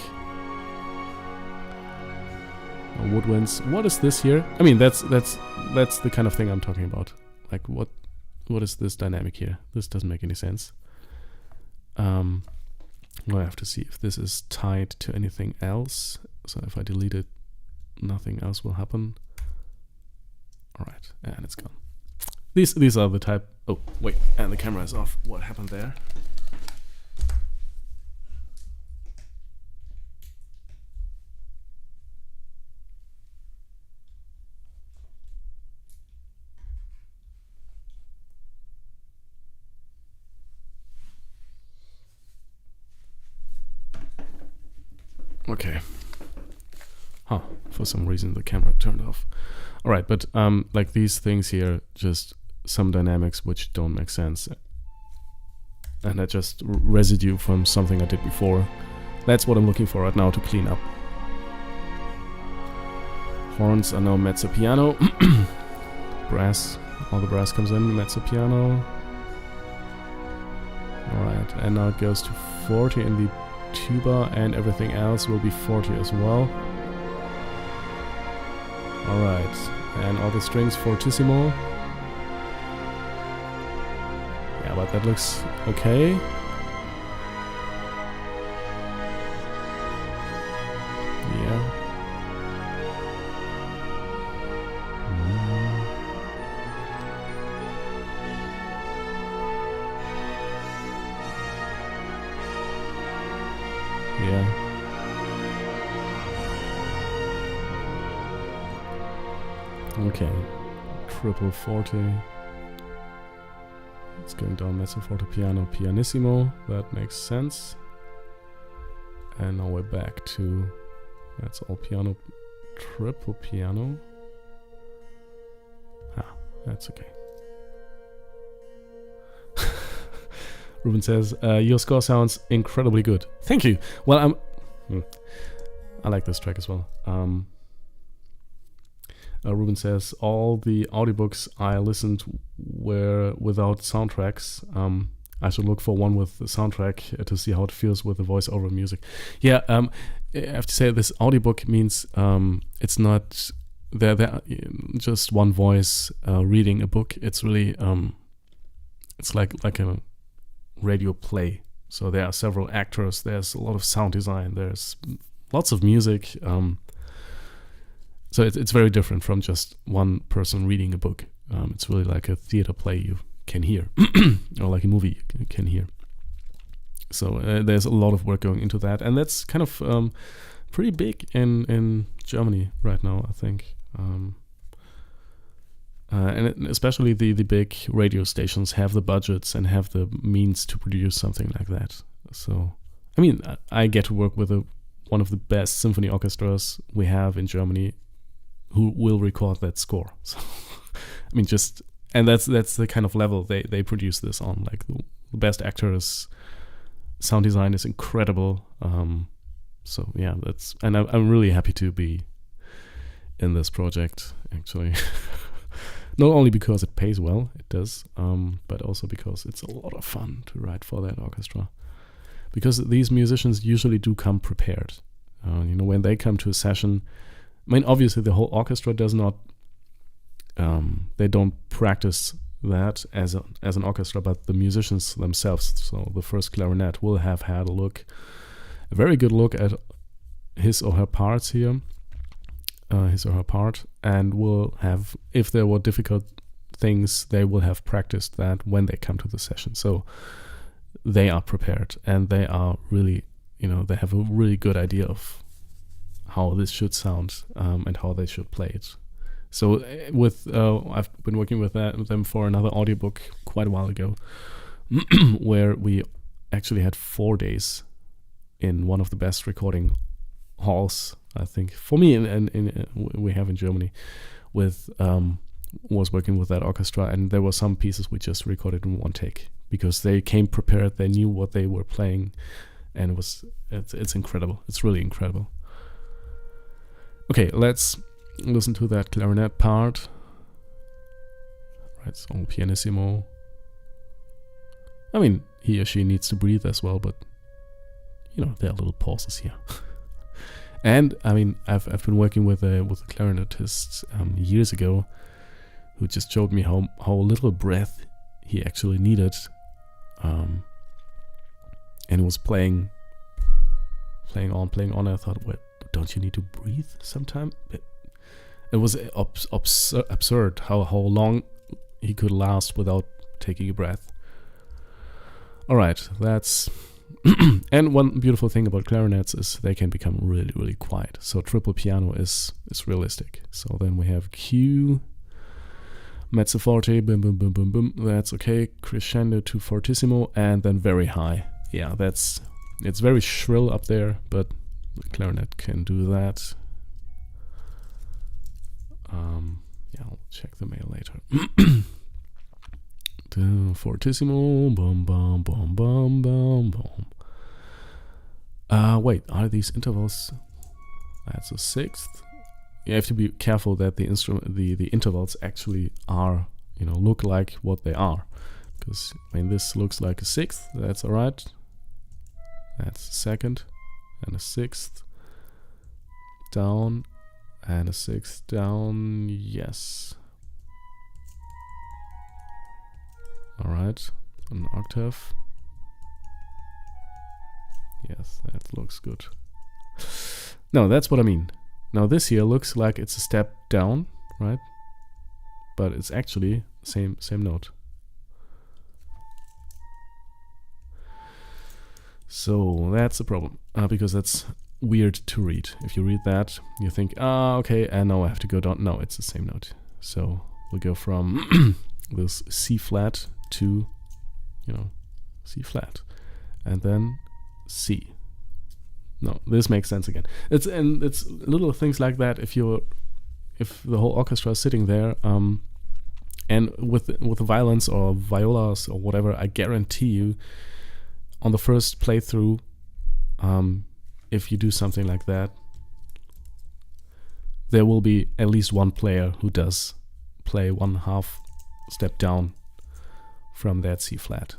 Woodwinds. What is this here? I mean, that's the kind of thing I'm talking about. Like, what is this dynamic here? This doesn't make any sense. I have to see if this is tied to anything else. So if I delete it, nothing else will happen. All right, and it's gone. These are the type. Oh wait, and the camera is off. What happened there? Okay. Huh. For some reason the camera turned off. Alright, but like these things here, just some dynamics which don't make sense. And that just residue from something I did before. That's what I'm looking for right now to clean up. Horns are now mezzo piano. Brass, all the brass comes in, mezzo piano. Alright, and now it goes to 40 in the tuba, and everything else will be 40 as well. Alright, and all the strings fortissimo. Yeah, but that looks okay. Yeah. Yeah. Okay. Triple forte. It's going down mezzo forte piano pianissimo. That makes sense. And now we're back to that's all piano triple piano. Ah, that's okay. Ruben says, your score sounds incredibly good. Thank you. Well, I like this track as well. Ruben says, all the audiobooks I listened were without soundtracks. I should look for one with the soundtrack to see how it feels with the voiceover music. Yeah, I have to say this audiobook means it's not there just one voice reading a book. It's really it's like a radio play. So there are several actors, there's a lot of sound design, there's lots of music. So it's very different from just one person reading a book. It's really like a theater play you can hear, or like a movie you can hear. So there's a lot of work going into that, and that's kind of pretty big in Germany right now, I think. And especially the big radio stations have the budgets and have the means to produce something like that. So, I mean, I get to work with one of the best symphony orchestras we have in Germany, who will record that score. So, I mean, and that's the kind of level they produce this on. Like the best actors, sound design is incredible. So yeah, and I'm really happy to be in this project actually. Not only because it pays well, it does, but also because it's a lot of fun to write for that orchestra. Because these musicians usually do come prepared. When they come to a session, I mean, obviously the whole orchestra does not, they don't practice that as an orchestra, but the musicians themselves, so the first clarinet will have had a very good look at his or her parts here, and will have, if there were difficult things, they will have practiced that when they come to the session. So they are prepared, and they are really, they have a really good idea of how this should sound, and how they should play it. So I've been working with them for another audiobook quite a while ago, where we actually had 4 days in one of the best recording halls, I think, for me, and we have in Germany, was working with that orchestra, and there were some pieces we just recorded in one take because they came prepared, they knew what they were playing, and it's incredible. It's really incredible. Okay, let's listen to that clarinet part. Right, so pianissimo. I mean, he or she needs to breathe as well, but there are little pauses here. And I mean, I've been working with a clarinetist years ago, who just showed me how little breath he actually needed, and he was playing on. I thought, what? Don't you need to breathe sometime? It was absurd how long he could last without taking a breath. All right, that's and one beautiful thing about clarinets is they can become really, really quiet. So triple piano is realistic. So then we have Q, mezzo forte, boom, boom, boom, boom, boom. That's okay. Crescendo to fortissimo, and then very high. Yeah, it's very shrill up there, but the clarinet can do that. I'll check the mail later. Fortissimo, boom, boom, boom, boom, boom, boom. Wait, are these intervals? That's a sixth. You have to be careful that the intervals actually are, look like what they are. Because this looks like a sixth, that's alright. That's a second, and a sixth down, and a sixth down, yes. Alright, an octave. Yes, that looks good. No, that's what I mean. Now this here looks like it's a step down, right? But it's actually same note. So that's the problem, because that's weird to read. If you read that, you think, okay, and now I have to go down. No, it's the same note. So we'll go from this C flat to, C flat, and then C. No, this makes sense again. It's little things like that. If the whole orchestra is sitting there, and with the violins or violas or whatever, I guarantee you, on the first playthrough, if you do something like that, there will be at least one player who does play 1/2 step down from that C flat.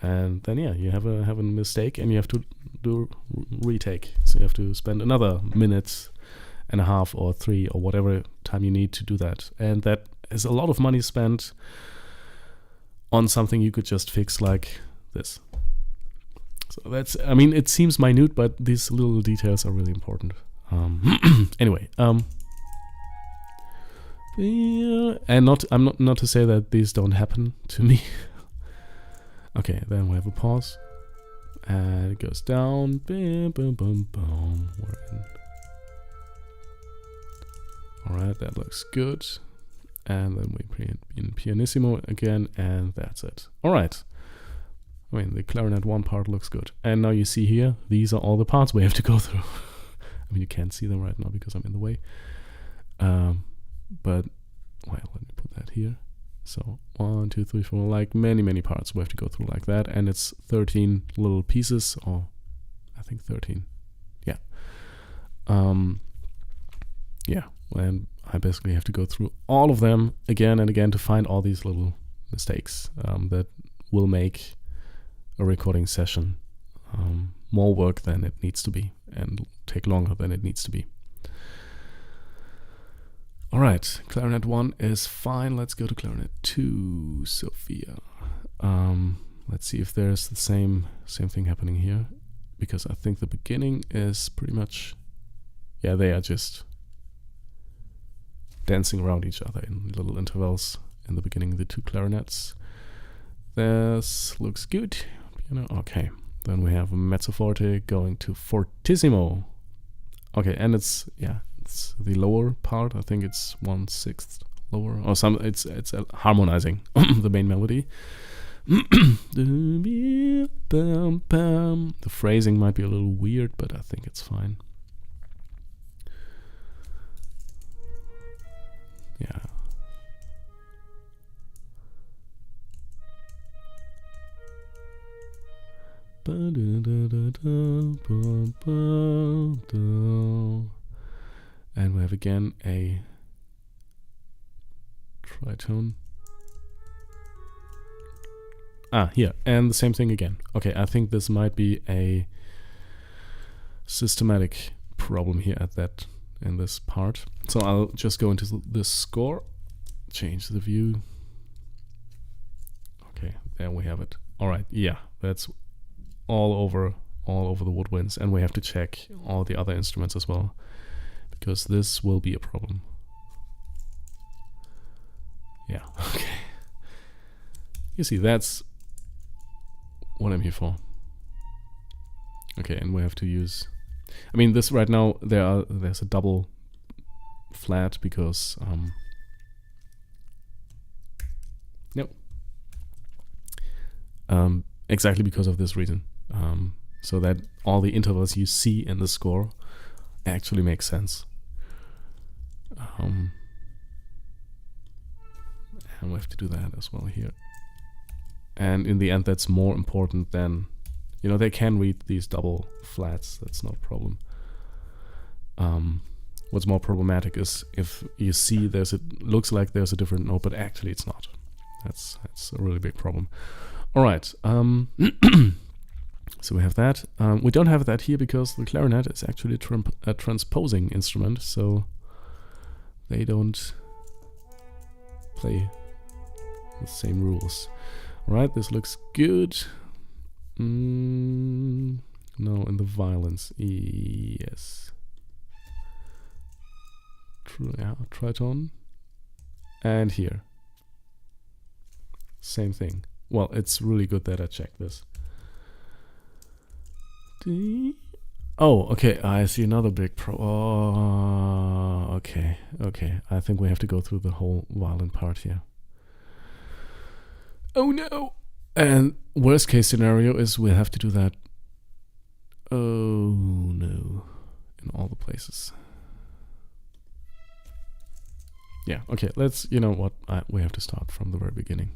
And then you have a mistake, and you have to do retake. So you have to spend another 1.5 minutes or 3 or whatever time you need to do that. And that is a lot of money spent on something you could just fix like this. So that's, it seems minute, but these little details are really important. Anyway, and I'm not to say that these don't happen to me. Okay, then we have a pause, and it goes down. Boom, boom, boom, boom. We're in. All right, that looks good. And then we bring in pianissimo again, and that's it. All right. The clarinet 1 part looks good. And now you see here, these are all the parts we have to go through. You can't see them right now because I'm in the way. But, well, let me put that here. So 1, 2, 3, 4, like many parts we have to go through like that. And it's 13 little pieces, or I think 13. Yeah. Yeah. And I basically have to go through all of them again and again to find all these little mistakes that will make a recording session more work than it needs to be and take longer than it needs to be. All right, clarinet 1 is fine. Let's go to clarinet 2, Sophia. Let's see if there's the same thing happening here, because I think the beginning is pretty much, yeah, they are just dancing around each other in little intervals in the beginning, the two clarinets. This looks good. Piano, okay. Then we have mezzo forte going to fortissimo. Okay, and it's the lower part. I think it's 1/6 lower or some. It's harmonizing the main melody. The phrasing might be a little weird, but I think it's fine. Yeah. And we have again a tritone. Here, and the same thing again. Okay, I think this might be a systematic problem here in this part. So I'll just go into this score, change the view. Okay, there we have it. All right, yeah, that's all over the woodwinds, and we have to check all the other instruments as well, because this will be a problem. Yeah, okay. You see, that's what I'm here for. Okay, and we have to use, I mean, this right now there's a double flat because exactly because of this reason, so that all the intervals you see in the score actually make sense. And we have to do that as well here. And in the end, that's more important than, you know, they can read these double flats. That's not a problem. What's more problematic is if you see looks like there's a different note, but actually it's not. That's a really big problem. All right. So we have that. We don't have that here because the clarinet is actually a transposing instrument, so they don't play the same rules. All right, this looks good. No, in the violins, yes. Tritone. And here. Same thing. Well, it's really good that I checked this. Oh, okay, I see another big okay. I think we have to go through the whole violin part here. Oh no! And worst case scenario is we'll have to do that. Oh no. In all the places. Yeah, okay, you know what, we have to start from the very beginning.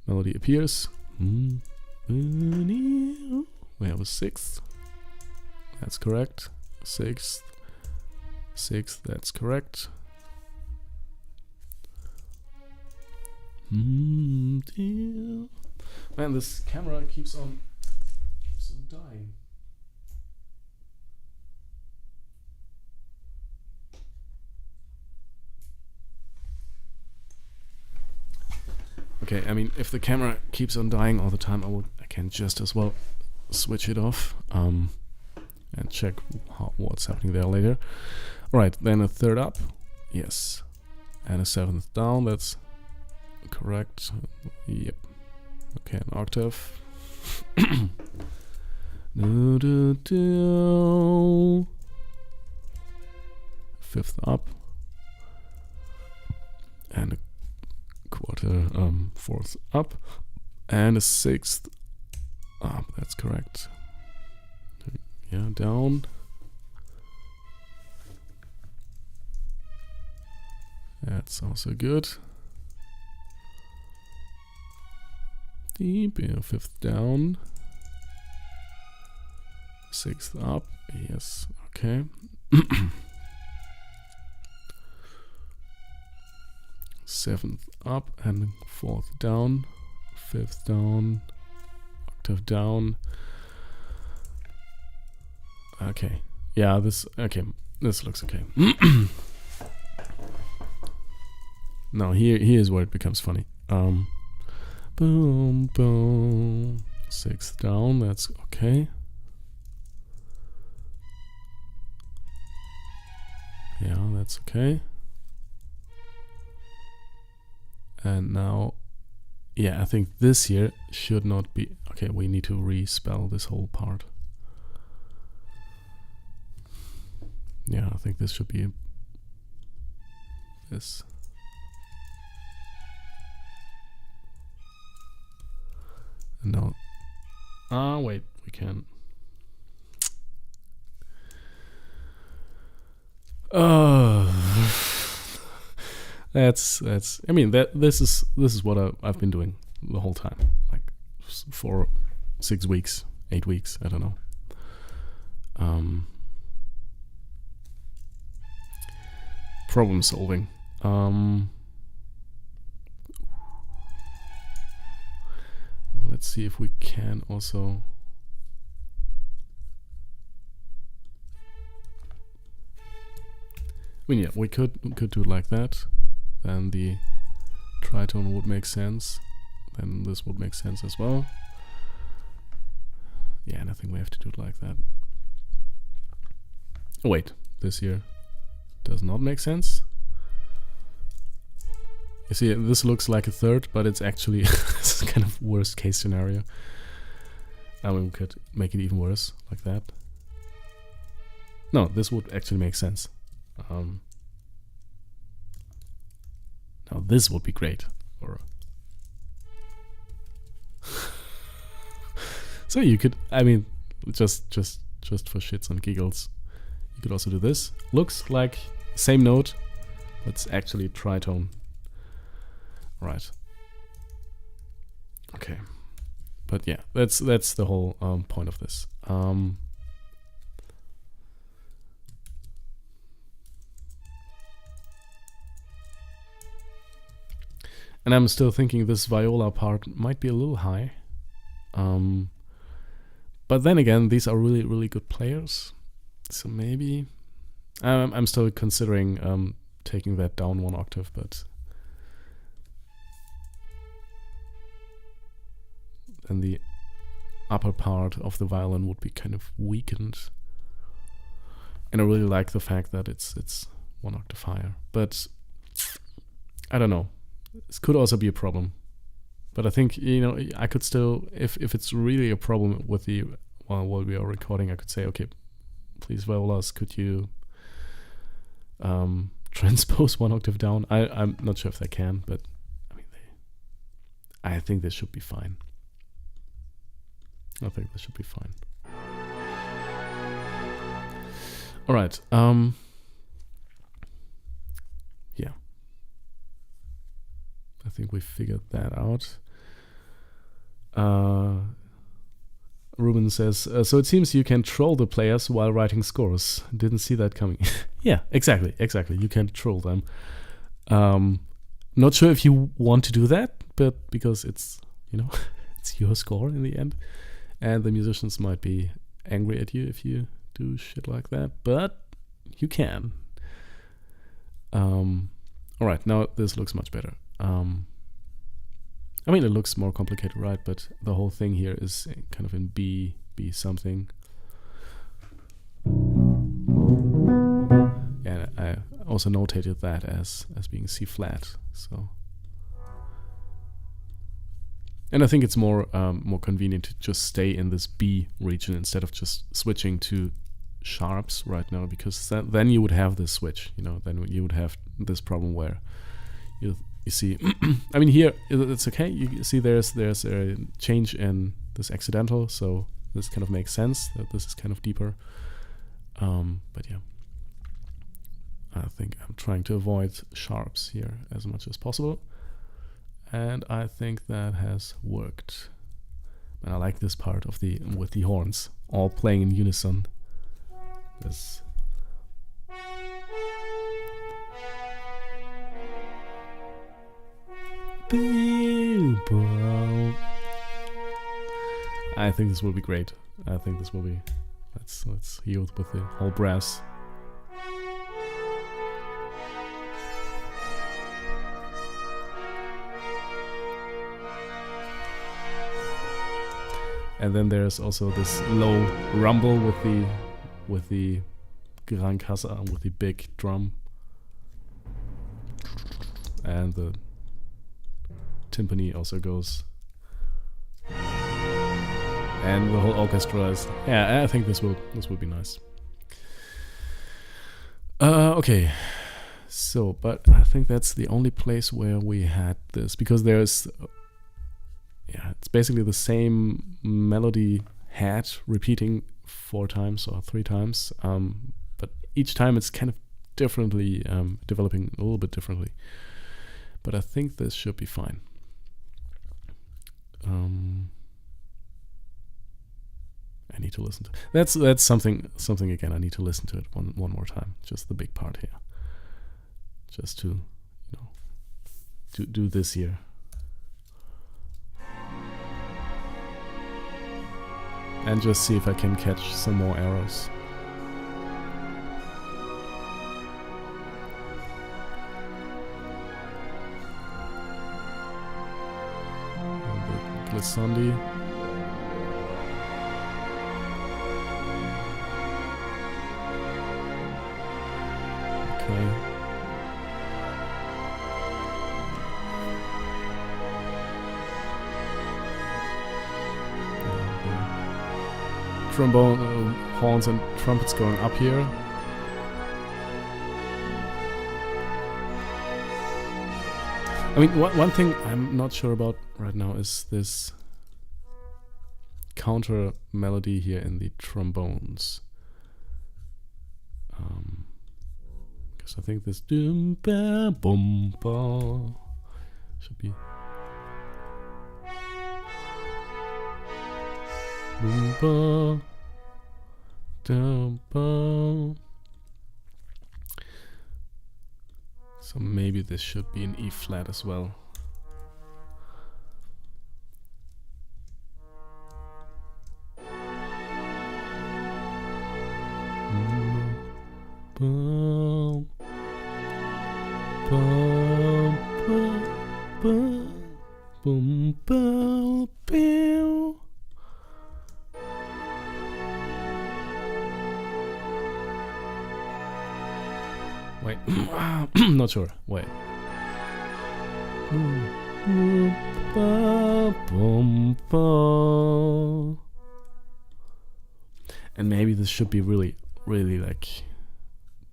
Melody appears. We have a sixth. That's correct. Sixth, that's correct. Man, this camera keeps on dying. Okay, I mean, if the camera keeps on dying all the time, I can just as well switch it off and check what's happening there later. All right, then a third up, yes, and a seventh down. That's correct. Yep. Okay, an octave. Fifth up, and a quarter, fourth up, and a sixth up. That's correct. Yeah, down. That's also good. Deep, yeah, fifth down. Sixth up, yes, okay. Seventh up and fourth down. Fifth down. Octave down. Okay. Yeah, this looks okay. Now here's where it becomes funny. Boom, boom. 6th down, that's okay. Yeah, that's okay. And now, yeah, I think this here should not be... Okay, we need to respell this whole part. Yeah, I think this should be this. And now... wait, we can... that's I mean, this is what I've been doing the whole time, like for 6 weeks, 8 weeks, I don't know. Problem solving. Let's see if we can also... I mean, yeah, we could do it like that. Then the tritone would make sense. Then this would make sense as well. Yeah, and I think we have to do it like that. Oh, wait, this here does not make sense. You see, this looks like a third, but it's actually this is kind of worst case scenario. I mean, we could make it even worse, like that. No, this would actually make sense. Now this would be great. Or so you could, I mean, just for shits and giggles, you could also do this. Looks like same note, but it's actually tritone. Right. Okay. But yeah, that's the whole point of this. And I'm still thinking this viola part might be a little high. But then again, these are really, really good players. So maybe... I'm still considering taking that down 1 octave, but... then the upper part of the violin would be kind of weakened. And I really like the fact that it's 1 octave higher. But I don't know. This could also be a problem. But I think, you know, I could still, if it's really a problem with the, while we are recording, I could say, okay, please, violas, could you transpose 1 octave down? I'm not sure if they can, but I mean, I think this should be fine. I think this should be fine. All right. Yeah. I think we figured that out. Ruben says, so it seems you can troll the players while writing scores. Didn't see that coming. Yeah, exactly. You can troll them. Not sure if you want to do that, but because it's, you know, it's your score in the end. And the musicians might be angry at you if you do shit like that, but you can. Alright, now this looks much better. I mean, it looks more complicated, right? But the whole thing here is kind of in B something. And I also notated that as being C flat. So, and I think it's more convenient to just stay in this B region instead of just switching to sharps right now, because then you would have this switch. You know, then you would have this problem where you see, I mean, here it's okay. You see, there's a change in this accidental, so this kind of makes sense that this is kind of deeper. But yeah, I think I'm trying to avoid sharps here as much as possible, and I think that has worked. And I like this part of with the horns all playing in unison. This. I think this will be great. I think this will be... let's hear with the whole brass. And then there's also this low rumble with the gran casa, with the big drum, and the timpani also goes, and the whole orchestra is. Yeah, I think this will be nice. Okay, so but I think that's the only place where we had this, because there's. Yeah, it's basically the same melody head repeating 4 times or 3 times, but each time it's kind of differently, developing a little bit differently. But I think this should be fine. I need to listen to that's something again. I need to listen to it one more time. Just the big part here, just to do this here. And just see if I can catch some more arrows. And the glissandi. Okay. Trombone, horns and trumpets going up here. I mean, one thing I'm not sure about right now is this counter melody here in the trombones. Because I think this doom ba boom ba should be. Boom, ba. So maybe this should be an E flat as well. Boom, boom, boom, boom, boom, boom. Wait, not sure. Wait. And maybe this should be really like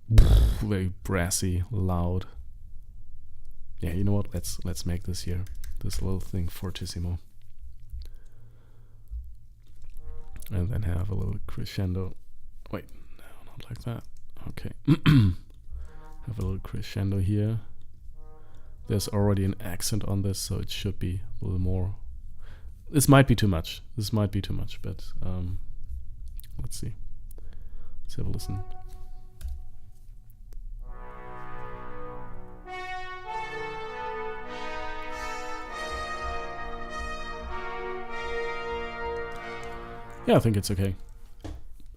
very brassy, loud. Yeah, you know what? Let's make this here, this little thing fortissimo, and then have a little crescendo. Wait, no, not like that. Okay. Have a little crescendo here. There's already an accent on this, so it should be a little more. This might be too much. But let's see. Let's have a listen. Yeah, I think it's okay.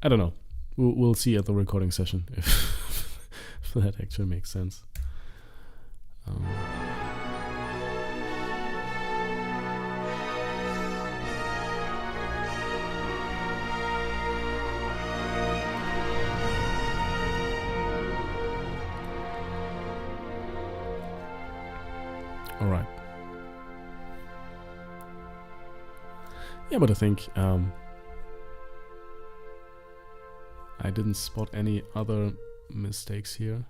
I don't know. We'll see at the recording session if that actually makes sense. All right. Yeah, but I think I didn't spot any other mistakes here.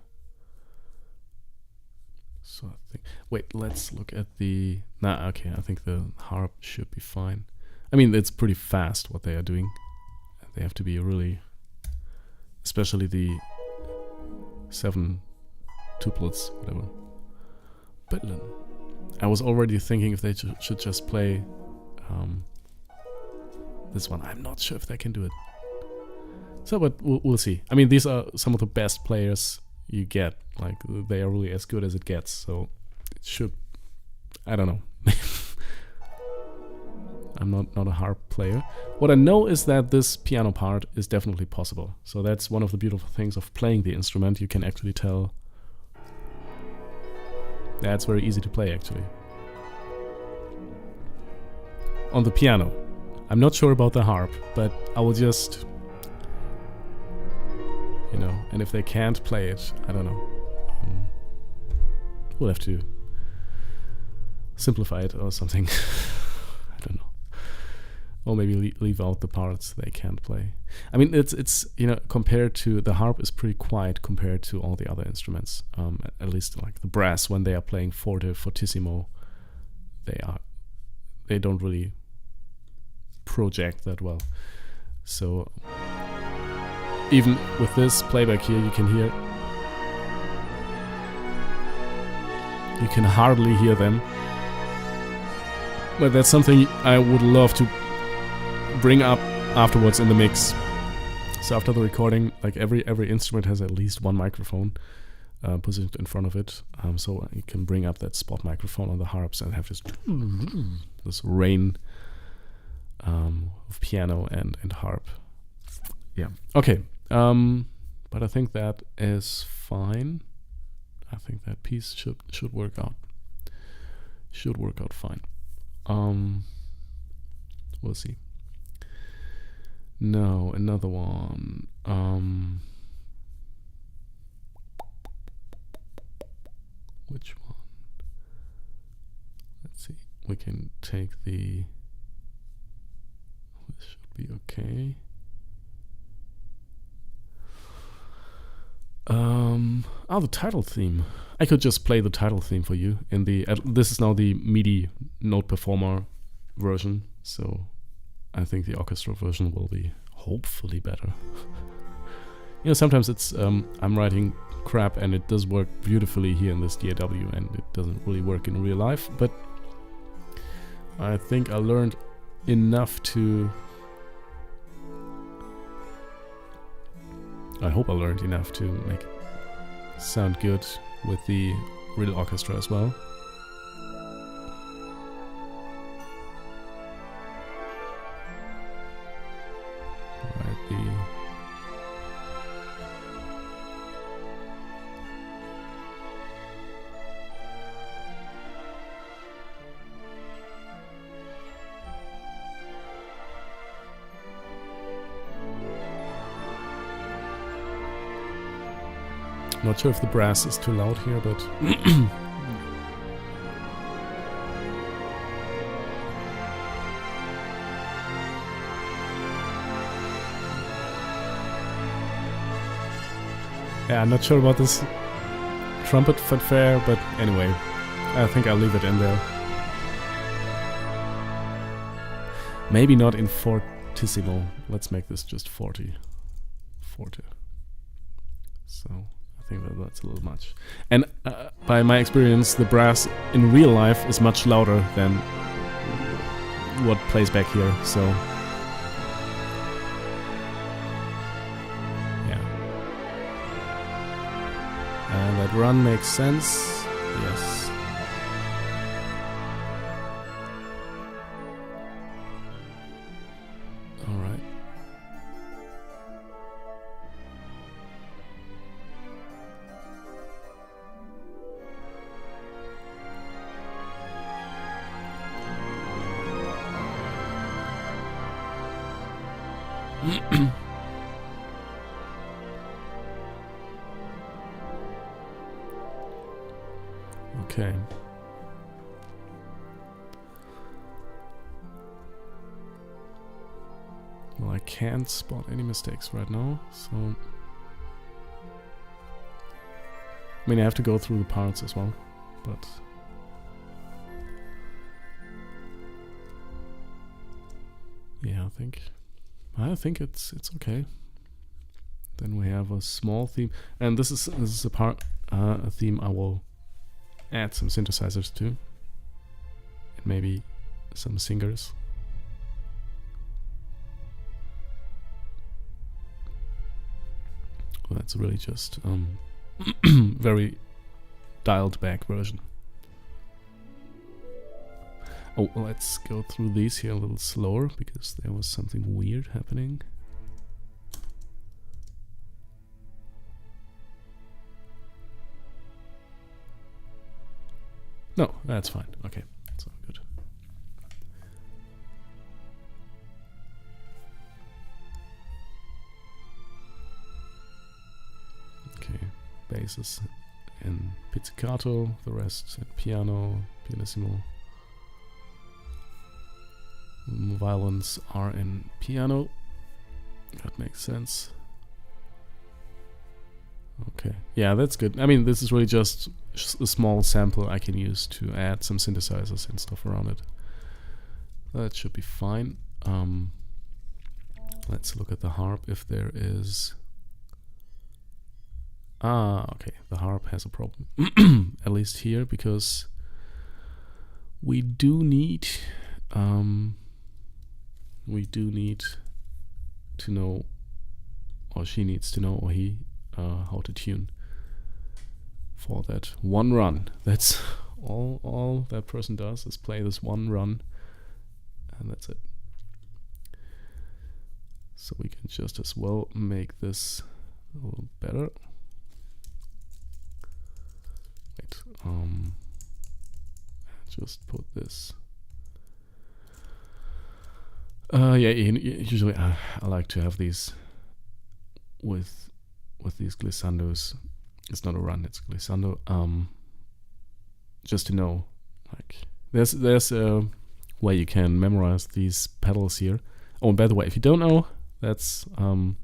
So I think, wait, let's look at the, okay, I think the harp should be fine. I mean, it's pretty fast what they are doing. They have to be really, especially the 7 tuplets, whatever. But I was already thinking if they should just play this one. I'm not sure if they can do it. So, but we'll see. I mean, these are some of the best players you get. Like, they are really as good as it gets. So, it should, I don't know. I'm not a harp player. What I know is that this piano part is definitely possible. So that's one of the beautiful things of playing the instrument. You can actually tell. That's very easy to play, actually. On the piano. I'm not sure about the harp, but I will just... You know, and if they can't play it, I don't know. We'll have to simplify it or something. I don't know. Or maybe leave out the parts they can't play. I mean, it's you know, compared to the harp is pretty quiet compared to all the other instruments. At least like the brass, when they are playing forte, fortissimo, they don't really project that well. So even with this playback here, you can hear. You can hardly hear them. But that's something I would love to bring up afterwards in the mix. So after the recording, like every instrument has at least one microphone positioned in front of it. So you can bring up that spot microphone on the harps and have this rain of piano and harp. Yeah. Okay. But I think that is fine. I think that piece should work out. Should work out fine. We'll see. No, another one. Which one? Let's see. We can take the... This should be okay. The title theme. I could just play the title theme for you in the... this is now the MIDI Note Performer version, so I think the orchestra version will be hopefully better. You know, sometimes it's... I'm writing crap and it does work beautifully here in this DAW and it doesn't really work in real life, but I think I learned enough to... I hope I learned enough to make it sound good with the real orchestra as well. Alright, Not sure if the brass is too loud here, but... Yeah, I'm not sure about this trumpet fanfare, but anyway, I think I'll leave it in there. Maybe not in fortissimo. Let's make this just forte. So... I think that's a little much. And by my experience, the brass in real life is much louder than what plays back here, so... Yeah. And that run makes sense. Yes. Alright. Okay. Well, I can't spot any mistakes right now, so... I mean, I have to go through the parts as well, but... Yeah, I think it's okay. Then we have a small theme, and this is a theme I will add some synthesizers to, and maybe some singers. Well, that's really just very dialed back version. Oh, let's go through these here a little slower because there was something weird happening. No, that's fine. Okay, so good. Okay, basses in pizzicato, the rest in piano, pianissimo. Violins are in piano. That makes sense. Okay, yeah, that's good. I mean, this is really just a small sample I can use to add some synthesizers and stuff around it. That should be fine. Let's look at the harp if there is... okay, the harp has a problem. At least here, because we do need to know, or she needs to know, or he, how to tune for that one run. That's all that person does, is play this one run, and that's it. So we can just as well make this a little better. Wait, just put this. Yeah, usually I like to have these with these glissandos. It's not a run, it's a glissando. Just to know, like, there's a way you can memorize these pedals here. Oh, and by the way, if you don't know, that's how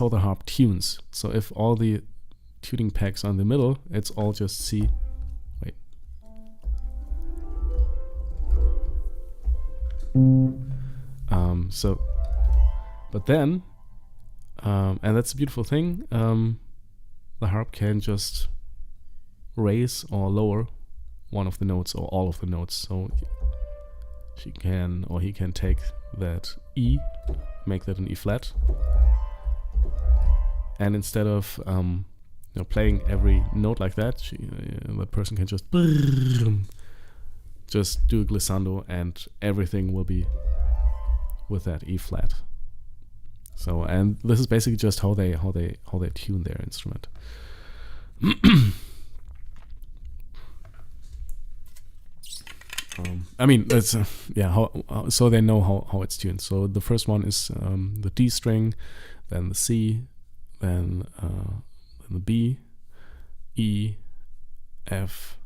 the harp tunes. So if all the tuning pegs are in the middle, it's all just C. Wait. But then, and that's a beautiful thing, the harp can just raise or lower one of the notes or all of the notes. So she can, or he can take that E, make that an E flat, and instead of playing every note like that, the person can just do a glissando, and everything will be with that E flat. So, and this is basically just how they tune their instrument. I mean, that's so they know how it's tuned. So the first one is the D string, then the C, then the B, E, F,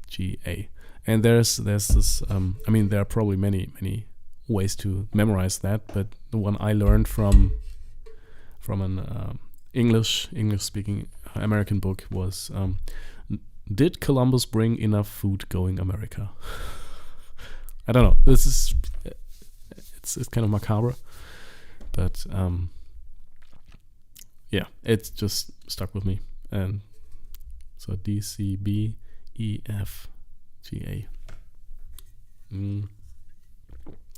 G, A. And there's this. I mean, there are probably many ways to memorize that, but the one I learned from an English speaking American book was did Columbus bring enough food going America? I don't know. This is it's kind of macabre, but yeah, it's just stuck with me. And so D, C, B, E, F, G, A.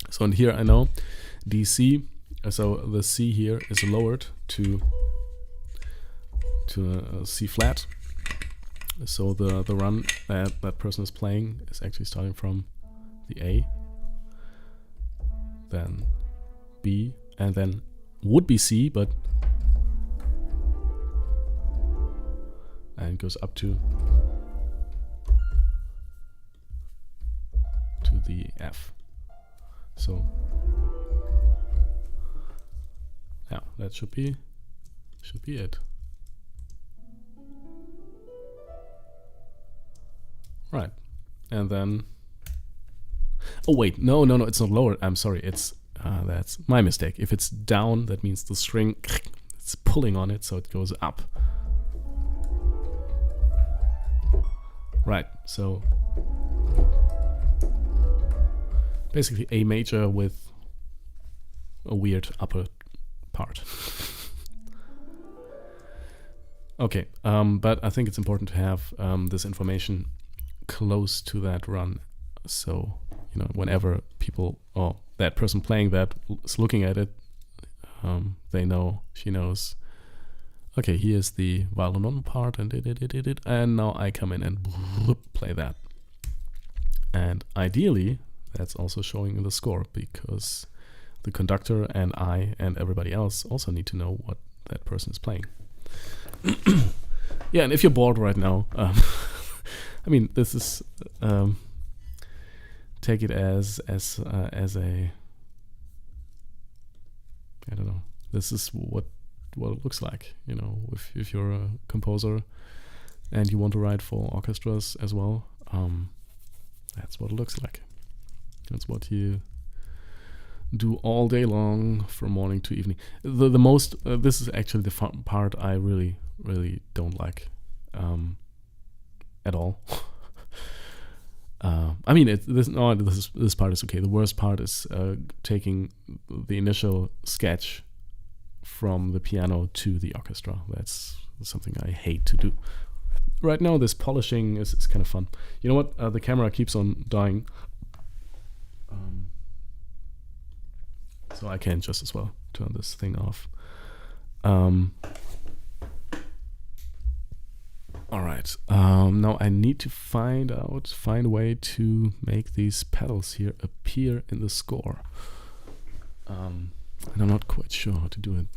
So in here I know D, C. So the C here is lowered to a C flat. So the run that person is playing is actually starting from the A, then B, and then would be C, but and goes up to the F. So yeah, that should be it. Right, and then oh wait, no, it's not lower. I'm sorry, it's that's my mistake. If it's down, that means the string it's pulling on it, so it goes up. Right, so basically A major with a weird upper part. Okay, but I think it's important to have this information close to that run, so whenever people or that person playing that is looking at it, they know, she knows, okay, here's the violin part, and now I come in and play that. And ideally, that's also showing in the score, because the conductor and I and everybody else also need to know what that person is playing. Yeah, and if you're bored right now, I mean, this is take it as a, I don't know. This is what it looks like, you know, if you're a composer and you want to write for orchestras as well. That's what it looks like. That's what you do all day long from morning to evening. The most this is actually the fun part I really don't like at all. I mean, this part is okay. The worst part is taking the initial sketch from the piano to the orchestra. That's something I hate to do. Right now, this polishing is kind of fun. You know what? The camera keeps on dying. So I can just as well turn this thing off. Alright, now I need to find a way to make these pedals here appear in the score. And I'm not quite sure how to do it.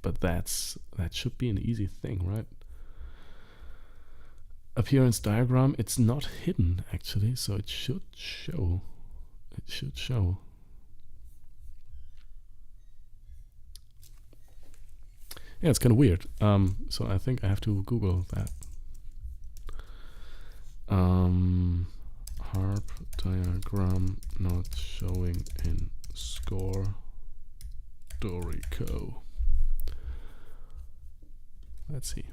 But that should be an easy thing, right? Appearance diagram, it's not hidden actually, so it should show. It should show. Yeah, it's kind of weird. So I think I have to Google that. Harp diagram not showing in score. Dorico. Let's see.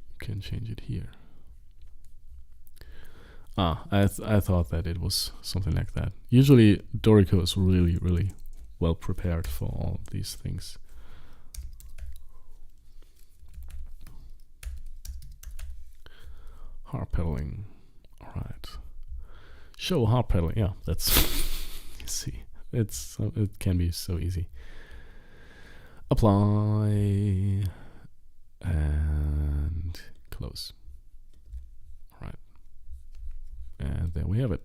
You can change it here. I thought that it was something like that. Usually Dorico is really well prepared for all these things. Harp pedaling. Alright. Show harp pedaling. Yeah, that's see. It can be so easy. Apply and close. Alright. And there we have it.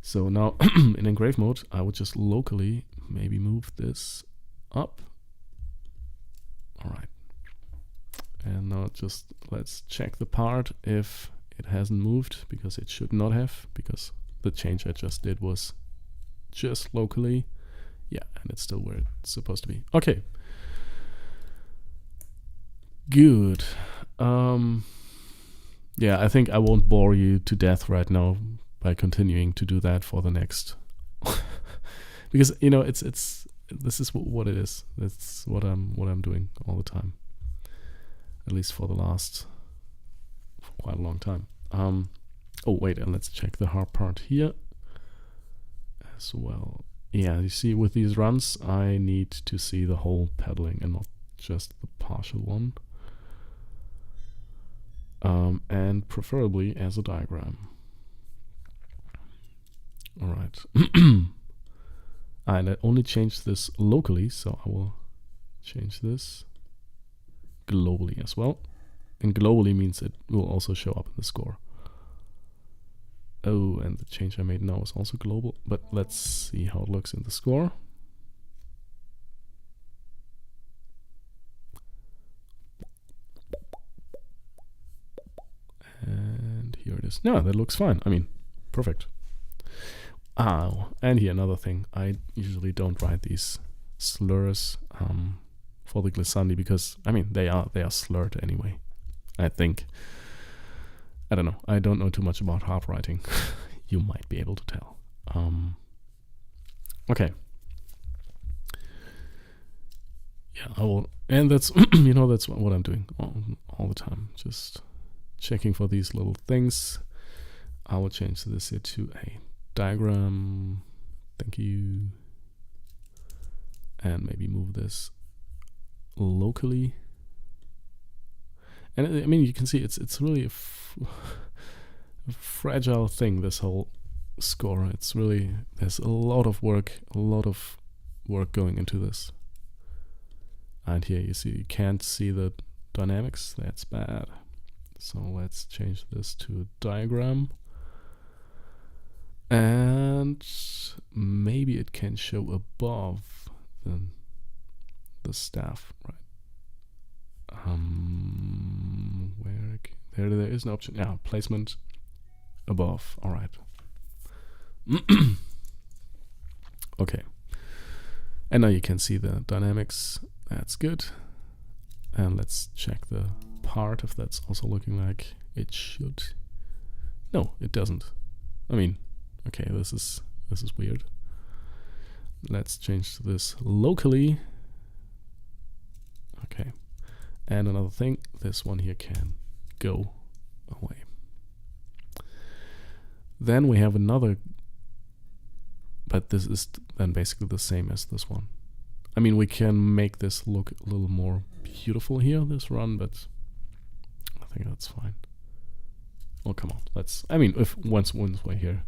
So now in engrave mode, I would just locally maybe move this up. Alright. And now just let's check the part if it hasn't moved, because it should not have, because the change I just did was just locally. Yeah, and it's still where it's supposed to be. Okay. Good. Yeah, I think I won't bore you to death right now by continuing to do that for the next because you know this is what it is. That's what I'm doing all the time, at least for quite a long time. Oh wait, and let's check the harp part here as well. Yeah, you see, with these runs I need to see the whole pedaling and not just the partial one. And preferably as a diagram. Alright. And I only changed this locally, so I will change this globally as well. And globally means it will also show up in the score. Oh, and the change I made now is also global, but let's see how it looks in the score. And here it is. Yeah, that looks fine. I mean, perfect. Oh, and here another thing. I usually don't write these slurs for the glissandi because, I mean, they are slurred anyway, I think. I don't know. I don't know too much about harp writing. You might be able to tell. Okay. Yeah, I will. And that's, you know, that's what I'm doing all the time. Just checking for these little things. I will change this here to a diagram. Thank you. And maybe move this locally. And I mean, you can see it's really a fragile thing, this whole score. It's really, there's a lot of work going into this. And here you see you can't see the dynamics. That's bad. So let's change this to diagram. And maybe it can show above the staff, right? Where there is an option. Yeah, placement above. All right. Okay. And now you can see the dynamics. That's good. And let's check the part if that's also looking like it should. No, it doesn't. I mean, okay, this is weird. Let's change this locally. Okay. And another thing, this one here can go away. Then we have another, but this is then basically the same as this one. I mean, we can make this look a little more beautiful here, this run, but I think that's fine. Oh, come on, let's, I mean, if once we're here.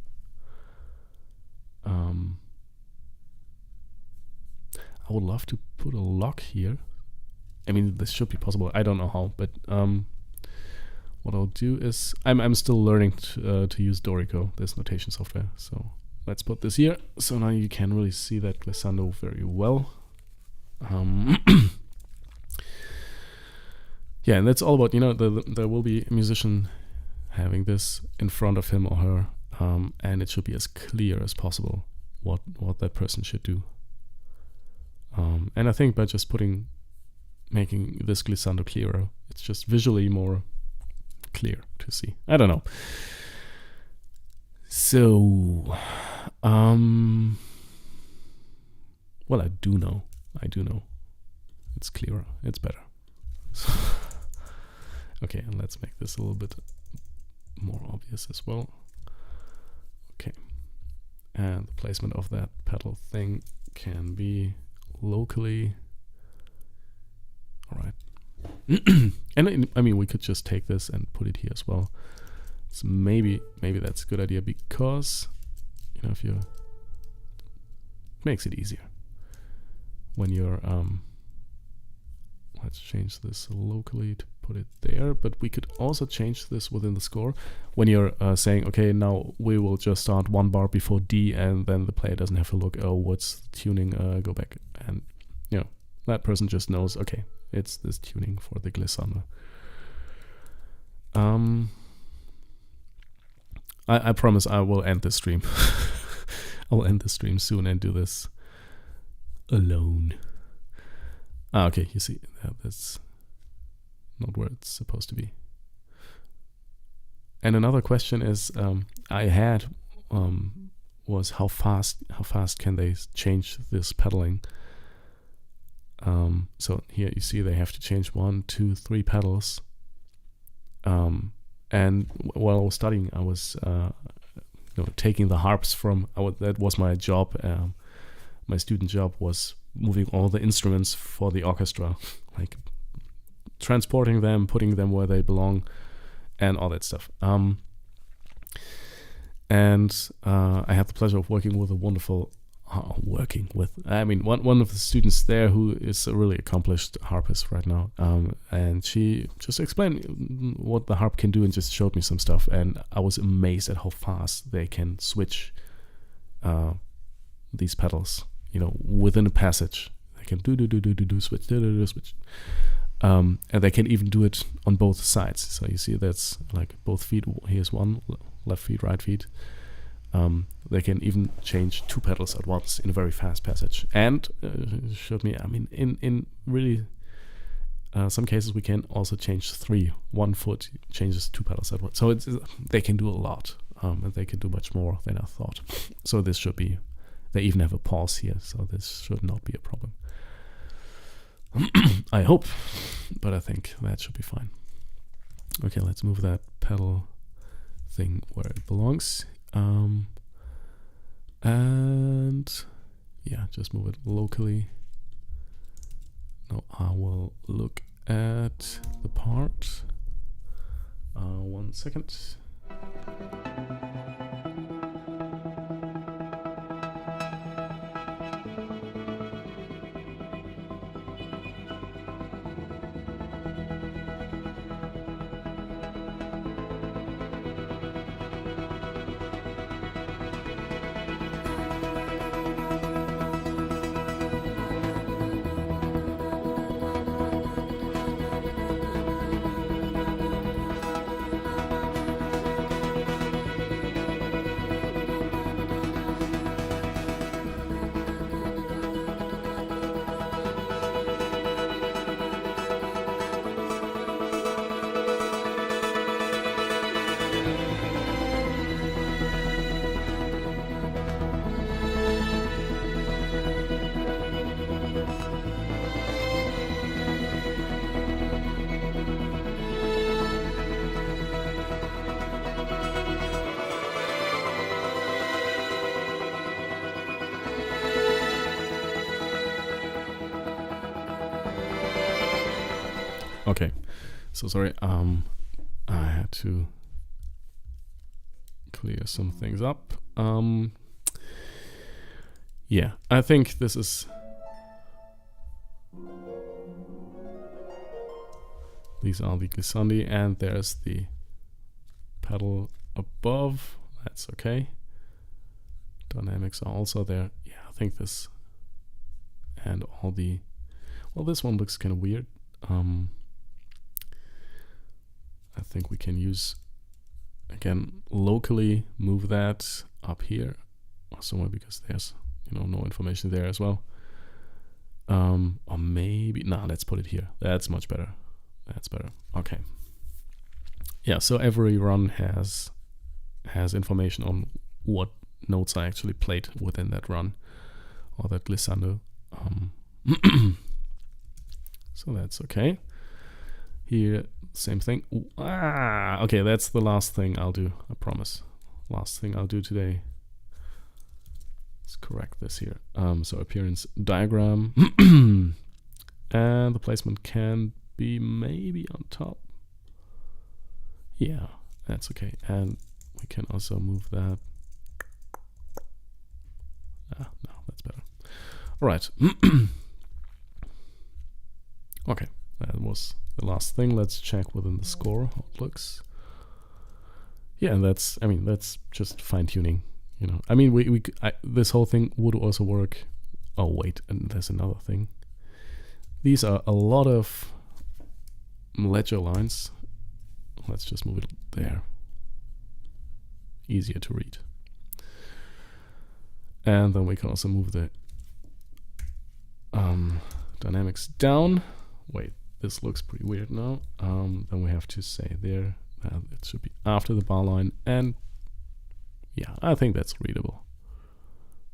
I would love to put a lock here. I mean, this should be possible. I don't know how, but what I'll do is I'm still learning to use Dorico, this notation software. So let's put this here. So now you can really see that glissando very well. Yeah, and that's all about, you know, there will be a musician having this in front of him or her, and it should be as clear as possible what that person should do. And I think by just making this glissando clearer, it's just visually more clear to see. I don't know. So, well, I do know. It's clearer. It's better. Okay, and let's make this a little bit more obvious as well. Okay, and the placement of that pedal thing can be locally. All right. And I mean, we could just take this and put it here as well. So maybe that's a good idea, because, you know, if you, it makes it easier when you're let's change this locally to put it there, but we could also change this within the score when you're saying, okay, now we will just start one bar before D, and then the player doesn't have to look, oh, what's the tuning, go back, and, you know, that person just knows, okay, it's this tuning for the glissando. I promise I will end the stream. I will end the stream soon and do this alone. Okay, you see, that's not where it's supposed to be. And another question is, I had was how fast can they change this pedaling? So here you see they have to change 1, 2, 3 pedals. And while I was studying, I was taking the harps from, that was my job. My student job was moving all the instruments for the orchestra, like transporting them, putting them where they belong, and all that stuff. And I had the pleasure of working with a wonderful, one of the students there who is a really accomplished harpist right now. And she just explained what the harp can do and just showed me some stuff. And I was amazed at how fast they can switch these pedals, within a passage. They can switch, switch. And they can even do it on both sides. So you see that's like both feet. Here's one, left feet, right feet. They can even change 2 pedals at once in a very fast passage. And showed me, in really some cases we can also change 3. 1 foot changes 2 pedals at once. So they can do a lot, and they can do much more than I thought. So this should be, they even have a pause here, so this should not be a problem. I hope, but I think that should be fine. Okay, let's move that pedal thing where it belongs. And yeah, just move it locally. Now I will look at the part. 1 second. Okay, so sorry. I had to clear some things up. Yeah, I think this is. These are the glissandi, and there's the pedal above. That's okay. Dynamics are also there. Yeah, I think this and all the. Well, this one looks kind of weird. I think we can use, again, locally move that up here or somewhere, because there's, you know, no information there as well. Or maybe, nah, let's put it here. That's much better. That's better. Okay. Yeah, so every run has information on what notes I actually played within that run or that glissando. So that's okay. Here, same thing. Ooh, okay, that's the last thing I'll do, I promise. Last thing I'll do today. Let's correct this here. So appearance diagram. And the placement can be maybe on top. Yeah, that's okay. And we can also move that. No, that's better. All right. Okay, that was the last thing. Let's check within the score how it looks. Yeah, and that's, I mean, that's just fine tuning. You know, I mean, this whole thing would also work. Oh wait, and there's another thing. These are a lot of ledger lines. Let's just move it there. Easier to read. And then we can also move the dynamics down. Wait, this looks pretty weird now. Then we have to say there that it should be after the bar line, and yeah, I think that's readable.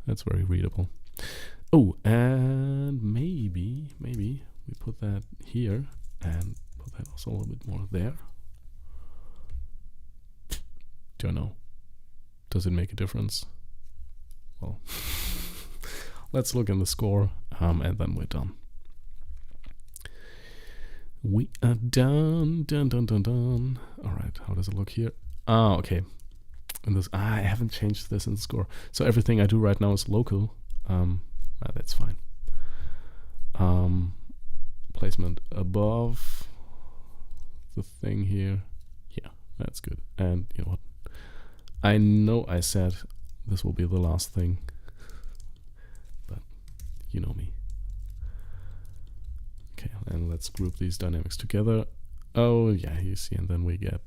That's very readable. Oh, and maybe we put that here and put that also a little bit more there. Don't know. Does it make a difference? Well, let's look in the score, and then we're done. We are done. All right, how does it look here? Ah, okay. And this, I haven't changed this in the score. So everything I do right now is local. That's fine. Placement above the thing here. Yeah, that's good. And you know what? I know I said this will be the last thing, but you know me. Okay, and let's group these dynamics together. Oh yeah, you see, and then we get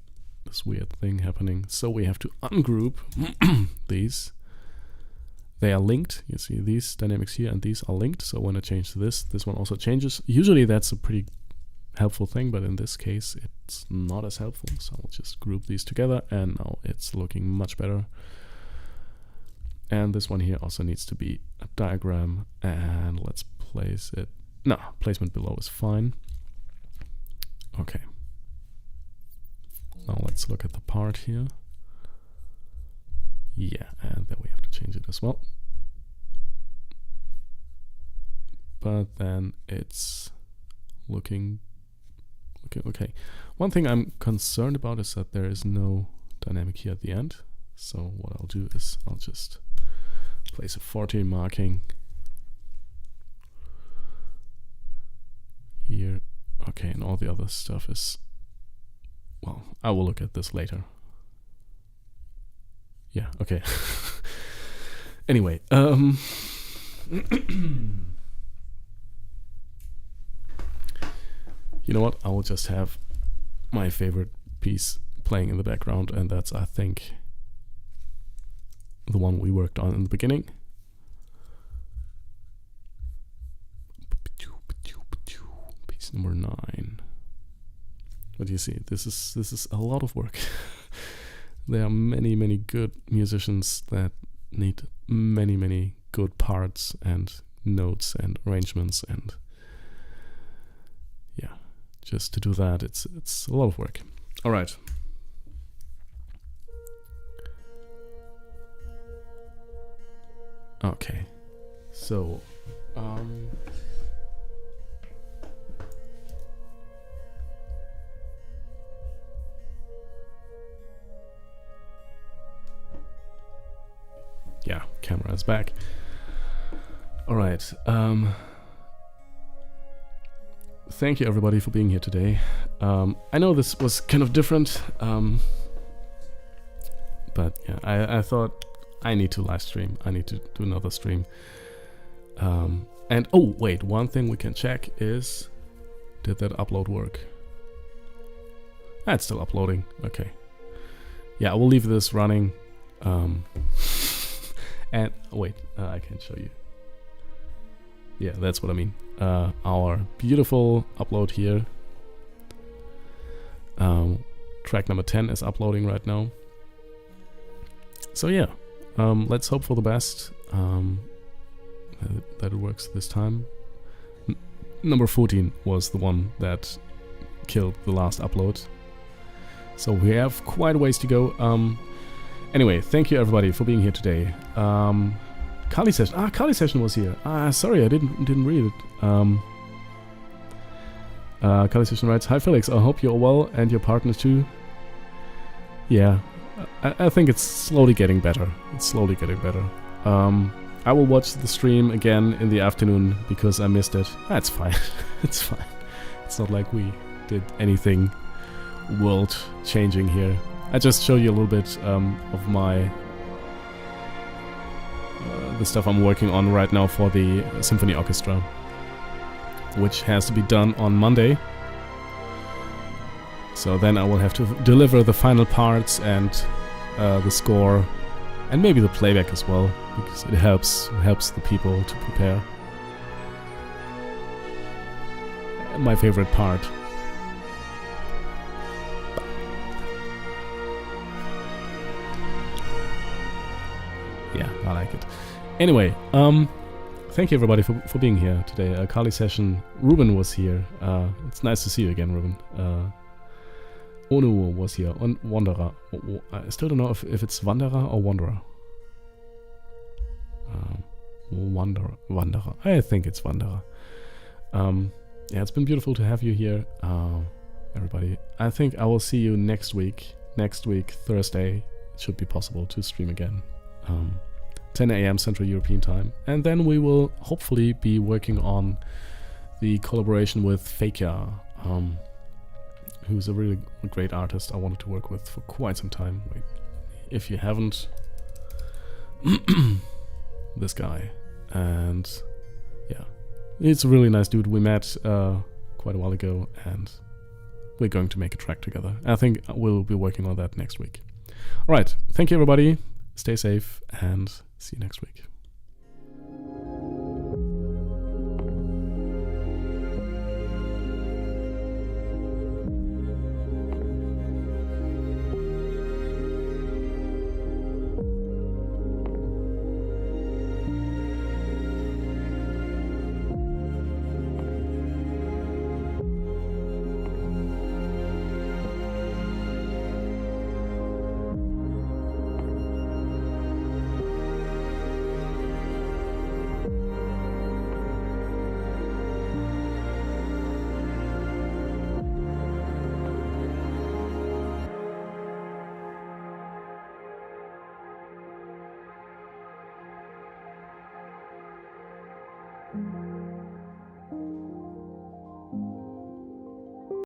this weird thing happening. So we have to ungroup these. They are linked. You see these dynamics here and these are linked. So when I change this one also changes. Usually that's a pretty helpful thing, but in this case it's not as helpful. So I'll just group these together, and now it's looking much better. And this one here also needs to be a diagram, and let's place it. No, placement below is fine. Okay. Now let's look at the part here. Yeah, and then we have to change it as well. But then it's looking okay. One thing I'm concerned about is that there is no dynamic here at the end. So what I'll do is I'll just place a 40 marking here. Okay, and all the other stuff is, well, I will look at this later. Yeah, okay. Anyway, you know what? I will just have my favorite piece playing in the background, and that's, I think, the one we worked on in the beginning. Piece number 9. But you see, this is a lot of work. There are many good musicians that need many good parts and notes and arrangements, and yeah, just to do that, it's a lot of work. All right. Okay, so camera is back. Alright, thank you everybody for being here today. I know this was kind of different, but yeah, I thought I need to live stream. I need to do another stream. And oh wait, one thing we can check is, did that upload work? It's still uploading. Okay. Yeah, I will leave this running. And wait, I can show you. Yeah, that's what I mean. Our beautiful upload here. Track number 10 is uploading right now. So yeah, let's hope for the best. That it works this time. Number 14 was the one that killed the last upload. So we have quite a ways to go. Anyway, thank you everybody for being here today. Kali Session. Kali Session was here. Sorry, I didn't read it. Kali Session writes, "Hi Felix, I hope you're well and your partner too." Yeah, I think it's slowly getting better. It's slowly getting better. I will watch the stream again in the afternoon because I missed it. That's fine. It's fine. It's not like we did anything world changing here. I just show you a little bit of my the stuff I'm working on right now for the symphony orchestra, which has to be done on Monday. So then I will have to deliver the final parts and the score, and maybe the playback as well, because it helps the people to prepare. My favorite part. Yeah, I like it. Anyway, thank you everybody for being here today. Kali Session. Ruben was here. It's nice to see you again, Ruben. Onu was here. And Wanderer. I still don't know if it's Wanderer or Wanderer. Wanderer. I think it's Wanderer. Yeah, it's been beautiful to have you here, everybody. I think I will see you next week. Next week, Thursday, it should be possible to stream again. 10 AM Central European Time. And then we will hopefully be working on the collaboration with Fakia, who's a really great artist I wanted to work with for quite some time. Wait, if you haven't, this guy. And yeah, it's a really nice dude. We met quite a while ago and we're going to make a track together. I think we'll be working on that next week. Alright, thank you everybody. Stay safe and see you next week.